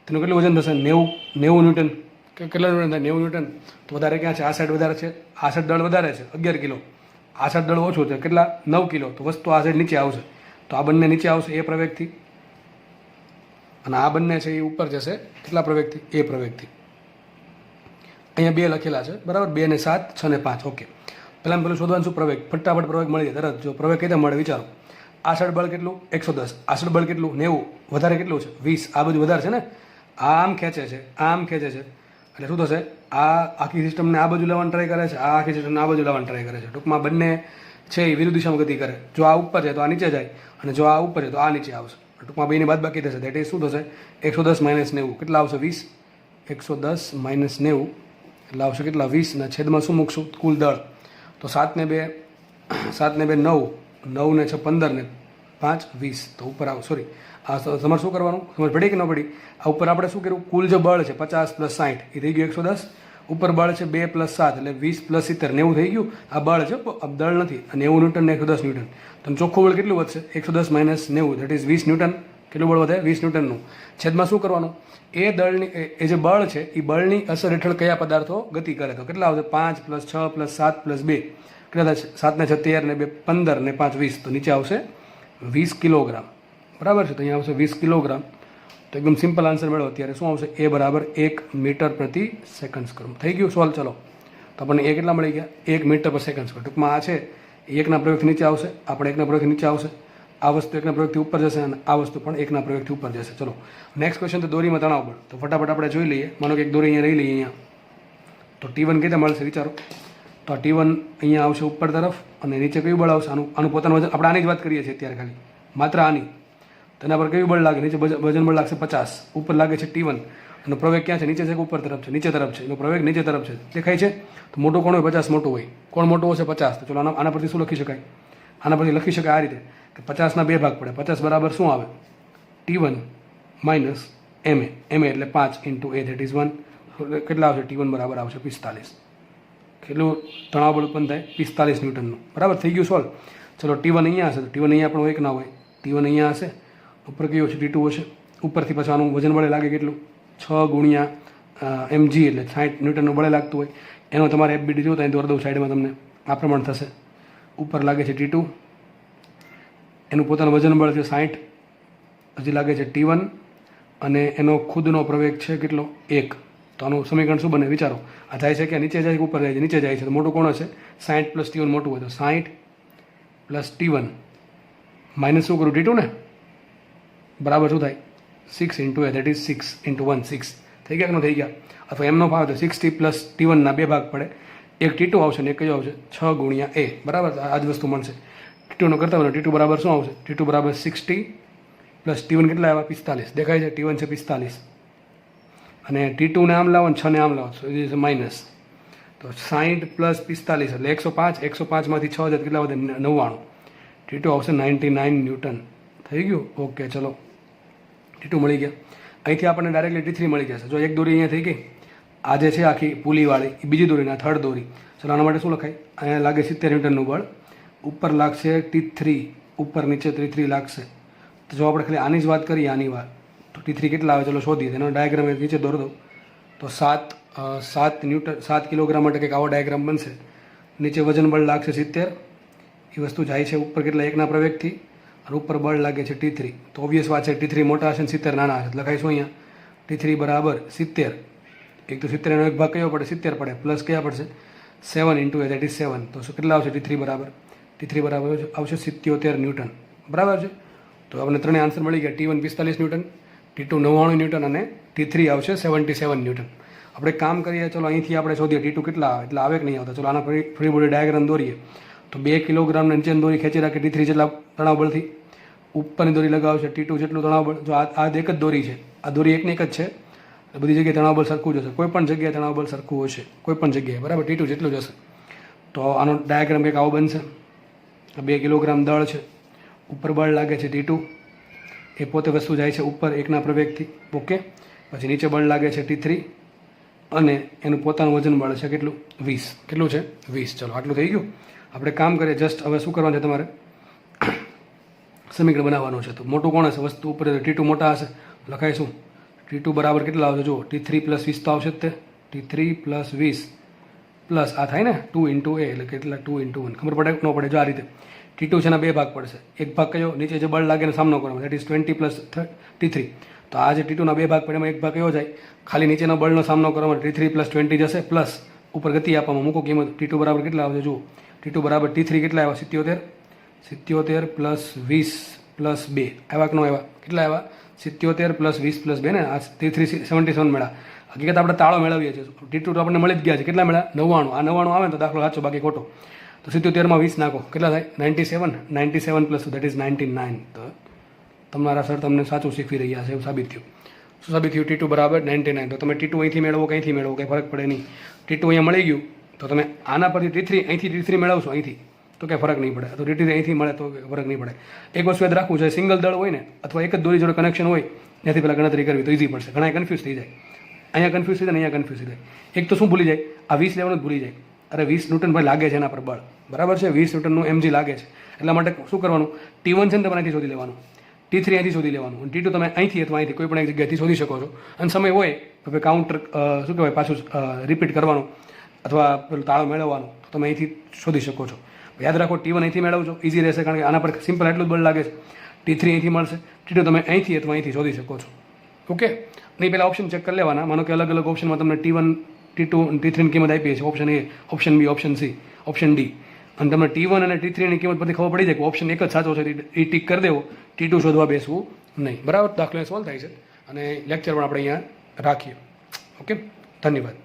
તેનું કેટલું વજન થશે? 90 ન્યૂટન. કેટલા ન્યૂટન થાય? 90 ન્યૂટન. તો વધારે ક્યાં છે? આ સાઈડ વધારે છે. આ સાઈડ દળ વધારે છે 11 કિલો. આ સાઈડ દળ ઓછું છે. કેટલા? 9 કિલો. તો વસ્તુ આ સાઈડ નીચે આવશે. તો આ બંને નીચે આવશે એ પ્રવેગથી, અને આ બંને છે એ ઉપર જશે કેટલા પ્રવેગથી? એ પ્રવેગથી. અહીંયા 2 લખેલા છે, બરાબર? 2 ને 7, 6 ને 5. ઓકે, પહેલું શોધવાનું શું? પ્રવેગ. ફટાફટ પ્રવેગ મળી જાય તરત. જો પ્રવેગ કઈ રીતે મળે વિચારો. આ સાઈડ બળ કેટલું? 110. આ સાઈડ બળ કેટલું? 90. વધારે કેટલું છે? 20. આ બધું વધારે છે ને? આ આમ ખેંચે છે, આમ ખેંચે છે, એટલે શું થશે? આ આખી સિસ્ટમને આ બાજુ લેવાની ટ્રાય કરે છે, આ આખી સિસ્ટમને આ બાજુ લેવાની ટ્રાય કરે છે. ટૂંકમાં બંને છે એ વિરુદ્ધ દિશામાં ગતિ કરે. જો આ ઉપર છે તો આ નીચે જાય, અને જો આ ઉપર છે તો આ નીચે આવશે. ટૂંકમાં બેની બાદબાકી થશે. દેટ ઇઝ શું થશે? 110 માઇનસ 90. કેટલા આવશે? 20. 110 માઇનસ 90 એટલે આવશે કેટલા? 20. ના છેદમાં શું મૂકશું? કુલ દળ. તો 7 ને 2 9, 9 ને 6 15 ને 5 20. તો ઉપર આવો. સોરી, આ તમારે શું કરવાનું? સમજ પડી કે ન પડી? આ ઉપર આપણે શું કર્યું? કુલ જે બળ છે 50 પ્લસ 60 એ થઈ ગયું 110. ઉપર બળ છે 2 પ્લસ 7 એટલે 20 પ્લસ 70 90 થઈ ગયું. આ બળ છે, દળ નથી. 90 ન્યૂટન ને 110 ન્યૂટન. તો ચોખ્ખું બળ કેટલું વધશે? 110 માઇનસ 90 દેટ ઇઝ 20 ન્યૂટન. કેટલું બળ વધે? 20 ન્યૂટનનું. છેદમાં શું કરવાનું? એ દળની એ જે બળ છે એ બળની અસર હેઠળ કયા પદાર્થો ગતિ કરે? તો કેટલા આવશે? 5 પ્લસ 6 પ્લસ 7 પ્લસ 2 કેટલા થશે? 7 ને 6 13 ને 2 15 ને 5 20. તો નીચે આવશે 20 કિલોગ્રામ. બરાબર છે? તો અહીંયા આવશે 20 કિલોગ્રામ. તો એકદમ સિમ્પલ આન્સર મેળવો. અત્યારે શું આવશે? એ બરાબર 1 મીટર પ્રતિ સેકન્ડ સ્ક્વેર. થઈ ગયું સોલ્વ. ચલો તો આપણને એ કેટલા મળી ગયા? 1 મીટર પર સેકન્ડ સ્ક્વેર. ટૂંકમાં આ છે એકના પ્રયોગથી નીચે આવશે, આપણે એકના પ્રયોગથી નીચે આવશે. આ વસ્તુ એકના પ્રયોગથી ઉપર જશે, અને આ વસ્તુ પણ એકના પ્રયોગથી ઉપર જશે. ચલો નેક્સ્ટ ક્વેશ્ચન તો દોરીમાં તણાવ બળ. તો ફટાફટ આપણે જોઈ લઈએ. માનો કે એક દોરી અહીંયા રહી લઈએ અહીંયા. તો T1 કેવી રીતે મળશે વિચારો. તો T1 અહીંયા આવશે ઉપર તરફ, અને નીચે કયું બળ આવશે? આનું પોતાનું વજન. આપણે આની જ વાત કરીએ છીએ અત્યારે, ખાલી માત્ર આની. તેના પર કયું બળ લાગે? નીચે વજન બળ લાગશે 50. ઉપર લાગે છે T1. એનો પ્રવેગ ક્યાં છે? નીચે છે કે ઉપર તરફ છે? નીચે તરફ છે. એનો પ્રવેગ નીચે તરફ છે. દેખાય છે? તો મોટું કોણ હોય? 50 મોટું હોય. કોણ મોટું હશે? 50. તો ચલો આના પરથી શું લખી શકાય? આના પરથી લખી શકાય આ રીતે કે 50ના 2 ભાગ પડે. 50 બરાબર શું આવે? T1 માઇનસ ma એટલે 5 ઇન્ટુ a ધેટ ઇઝ 1. કેટલા આવશે? T1 બરાબર આવશે 45. કેટલું તણાવ બળ ઉત્પન્ન થાય? 45 ન્યૂટનનું. બરાબર થઈ ગયું સોલ્વ. ચલો T1 અહીંયા હશે તો T1 અહીંયા પણ હોય કે ના હોય? T1 અહીંયા હશે, ઉપર કયું હશે? T2 હશે. ઉપરથી પછી આનું વજન બળે લાગે કેટલું? 6 ગુણ્યા mg એટલે 60 ન્યૂટનનું બળે લાગતું હોય. એનો તમારે FBD જોતા અહીં દોર દઉં સાઈડમાં, તમને આ પ્રમાણ થશે. ઉપર લાગે છે T2, એનું પોતાનું વજન બળ છે 60. હજી લાગે છે T1, અને એનો ખુદનો પ્રવેગ છે કેટલો? 1. તો આનું સમીકરણ શું બને વિચારો. આ જાય છે કે નીચે જાય કે ઉપર જાય છે? નીચે જાય છે. તો મોટું કોણ હશે? 60 પ્લસ T1 મોટું હોય તો 60 પ્લસ T1 માઇનસ શું કરું T2 ને બરાબર શું થાય 6 into A, that is 6 into 1 6 થઈ ગયા કે ન થઈ ગયા? અથવા એમનો ભાવ તો 60 પ્લસ T1ના બે ભાગ પડે, એક T2 આવશે ને એક કયો આવશે 6 ગુણ્યા A, બરાબર? આ જ વસ્તુ મળશે. T2નો કરતા હોય T2 બરાબર શું આવશે? T2 બરાબર 60 પ્લસ T1 કેટલા આવ્યા? 45. દેખાય છે? T1 છે 45 અને T2 ને આમ લાવો ને 6 ને આમ લાવો, સો ઇટ ઇઝ માઇનસ. તો 60 પ્લસ 45 એટલે 105. 105માંથી 6 જાય કેટલા વધે? 99. T2 આવશે 99 ન્યૂટન. થઈ ગયું? ઓકે, ચલો T2 મળી ગયા. અહીંથી આપણને ડાયરેક્ટલી T3 મળી જશે. જો એક દોરી અહીંયા થઈ ગઈ, આ જે છે આખી પુલીવાળી, એ બીજી દોરીના થર્ડ દોરી. ચલો આના માટે શું લખાય? અહીંયા લાગે 70 ન્યૂટનનું બળ, ઉપર લાગશે T3, ઉપર નીચે T3 લાગશે. તો જો આપણે ખાલી આની જ વાત કરીએ, આની વાત, તો T3 કેટલા આવે ચલો શોધીએ. એનો ડાયાગ્રામ નીચે દોર દો તો 7 ન્યૂટન 7 કિલોગ્રામ માટે કંઈક આવો ડાયાગ્રામ બનશે. નીચે વજન બળ લાગશે 70, એ વસ્તુ જાય છે ઉપર કેટલા? એકના પ્રવેગથી, અને ઉપર બળ લાગે છે T3. તો ઓબ્વિયસ વાત છે T3 મોટા હશે ને 70 નાના હશે. લખાઈશું અહીંયા T3 બરાબર 70. એક તો 70 એનો એક ભાગ કયો પડે? 70 પડે, પ્લસ કયા પડશે? 7 ઇન્ટુ એ, દેટ ઇઝ 7. તો શું કેટલા આવશે T3 બરાબર? T3 બરાબર આવશે 77 ન્યૂટન, બરાબર છે? તો આપણને ત્રણેય આન્સર મળી ગયા. T1 45 ન્યૂટન, T2 99 ન્યૂટન અને T3 આવશે 77 ન્યૂટન. આપણે કામ કરીએ, ચલો અહીંથી આપણે શોધીએ T2 કેટલા આવે, એટલે આવે કે નહીં આવતા. ચલો આના ફ્રી બોડી ડાયાગ્રામ દોરીએ. તો 2 કિલોગ્રામની નીચેની દોરી ખેંચી રાખે T3 જેટલા તણાવ બળથી, ઉપરની દોરી લગાવશે T2 જેટલું તણાવ બળ. જો આ એક જ દોરી છે, આ દોરી એકની એક જ છે, બધી જગ્યાએ તણાવ બળ સરખું જ હશે. કોઈ પણ જગ્યાએ તણાવ બળ સરખું હશે, કોઈ પણ જગ્યાએ, બરાબર? T2 જેટલું જ હશે. તો આનો ડાયાગ્રામ કંઈક આવો બનશે. 2 કિલોગ્રામ દળ છે, ઉપર બળ લાગે છે T2, એ પોતે વસ્તુ જાય છે ઉપર એકના પ્રવેગથી, ઓકે? પછી નીચે બળ લાગે છે T3 અને એનું પોતાનું વજન બળ છે કેટલું? 20. કેટલું છે? 20. ચલો આટલું થઈ ગયું. આપણે કામ કરીએ, જસ્ટ હવે શું કરવાનું છે તમારે? સમીકરણ બનાવવાનું છે. તો મોટું કોણ હશે? વસ્તુ ઉપર T2 મોટા હશે, લખાઈશું T2 બરાબર કેટલા આવશે? જુઓ T3 પ્લસ 20 તો આવશે જ તે. T3 પ્લસ 20 પ્લસ આ થાય ને 2 ઇન્ટુ એ, એટલે કેટલા? 2 ઇન્ટુ 1. ખબર પડે ન પડે? જો આ રીતે T2 છે એના બે ભાગ પડશે. એક ભાગ કયો? નીચે જે બળ લાગે એનો સામનો કરવાનો, દેટ ઇઝ 20 પ્લસ T3. તો આ જે T2ના બે ભાગ પડે એમાં એક ભાગ કયો જાય? ખાલી નીચેના બળનો સામનો કરવા માટે T3 પ્લસ 20 જશે, પ્લસ ઉપર ગતિ આપવામાં મૂકો કિંમત. T2 બરાબર કેટલા આવશે? જુઓ T2 બરાબર T3 કેટલા આવ્યા? 77 પ્લસ 20 પ્લસ 2 આવ્યા કે ન આવ્યા? કેટલા આવ્યા? 77 પ્લસ 20 પ્લસ 2 ને આ T3 77 મળ્યા. હકીકત આપણે તાળો મેળવીએ છીએ. T2 તો આપણને મળી જ ગયા છે. કેટલા મળ્યા? 99. આ 99 આવે ને તો દાખલો સાચો, બાકી ખોટો. તો 77માં 20 નાખો, કેટલા થાય? 97 પ્લસ દેટ ઇઝ 99. તો તમારા સર તમને સાચું શીખવી રહ્યા છે એવું સાબિત થયું. શું સાબિત થયું? T2 બરાબર 99. તો તમે T2 અહીંથી મેળવો કે અહીંથી મેળવો, કંઈ ફરક પડે નહીં. T2 અહીંયા મળી ગયું, તો તમે આના પરથી T3 અહીંથી T3 મેળવશો અહીંથી, તો કંઈ ફરક નહીં પડે. તો T3 અહીંથી મળે તો ફરક નહીં પડે. એક વસ્તુ યાદ રાખવું છે, સિંગલ દળ હોય ને, અથવા એક જ દોરી જોડે કનેક્શન હોય, ત્યાંથી પહેલાં ગણતરી કરવી તો ઇઝી પડશે. ઘણા કન્ફ્યુઝ થઈ જાય, અહીંયા કન્ફ્યુઝ થઈ જાય, અહીંયા કન્ફ્યુઝ થઈ જાય. એક તો શું ભૂલી જાય? આ 20 લેવાનું જ ભૂલી જાય. અરે 20 ન્યૂટન ભાઈ લાગે છે એના પર બળ, બરાબર છે? 20 ન્યૂટનનું mg લાગે છે. એટલા માટે શું કરવાનું? T1 છે ને તમારે અહીંથી શોધી લેવાનું, T3 અહીંથી શોધી લેવાનું, અને T2 તમે અહીંથી અથવા અહીંથી કોઈ પણ એક જગ્યાએથી શોધી શકો છો. અને સમય હોય તો કાઉન્ટર શું કહેવાય પાછું રિપીટ કરવાનું અથવા પેલું તાળો મેળવવાનું, તો તમે અહીંથી શોધી શકો છો. યાદ રાખો T1 અહીંથી મેળવજો, ઇઝી રહેશે, કારણ કે આના પર સિમ્પલ એટલું જ બળ લાગે છે. T3 અહીંથી મળશે, T2 તમે અહીંથી અથવા અહીંથી શોધી શકો છો, ઓકે? નહીં પહેલાં ઓપ્શન ચેક કરી લેવાના. માનો કે અલગ અલગ ઓપ્શનમાં તમને T1 T2 અને T3ની કિંમત આપી છે, option A, option B, option C, option D, અને તમને T1 અને T3ની કિંમત પરથી ખબર પડી જાય કે ઓપ્શન એક જ સાચો છે, એ ટીક કરી દેવો. T2 શોધવા બેસવું નહીં, બરાબર? દાખલો સોલ્વ થાય છે અને લેક્ચર પણ આપણે અહીંયા રાખીએ, ઓકે? ધન્યવાદ.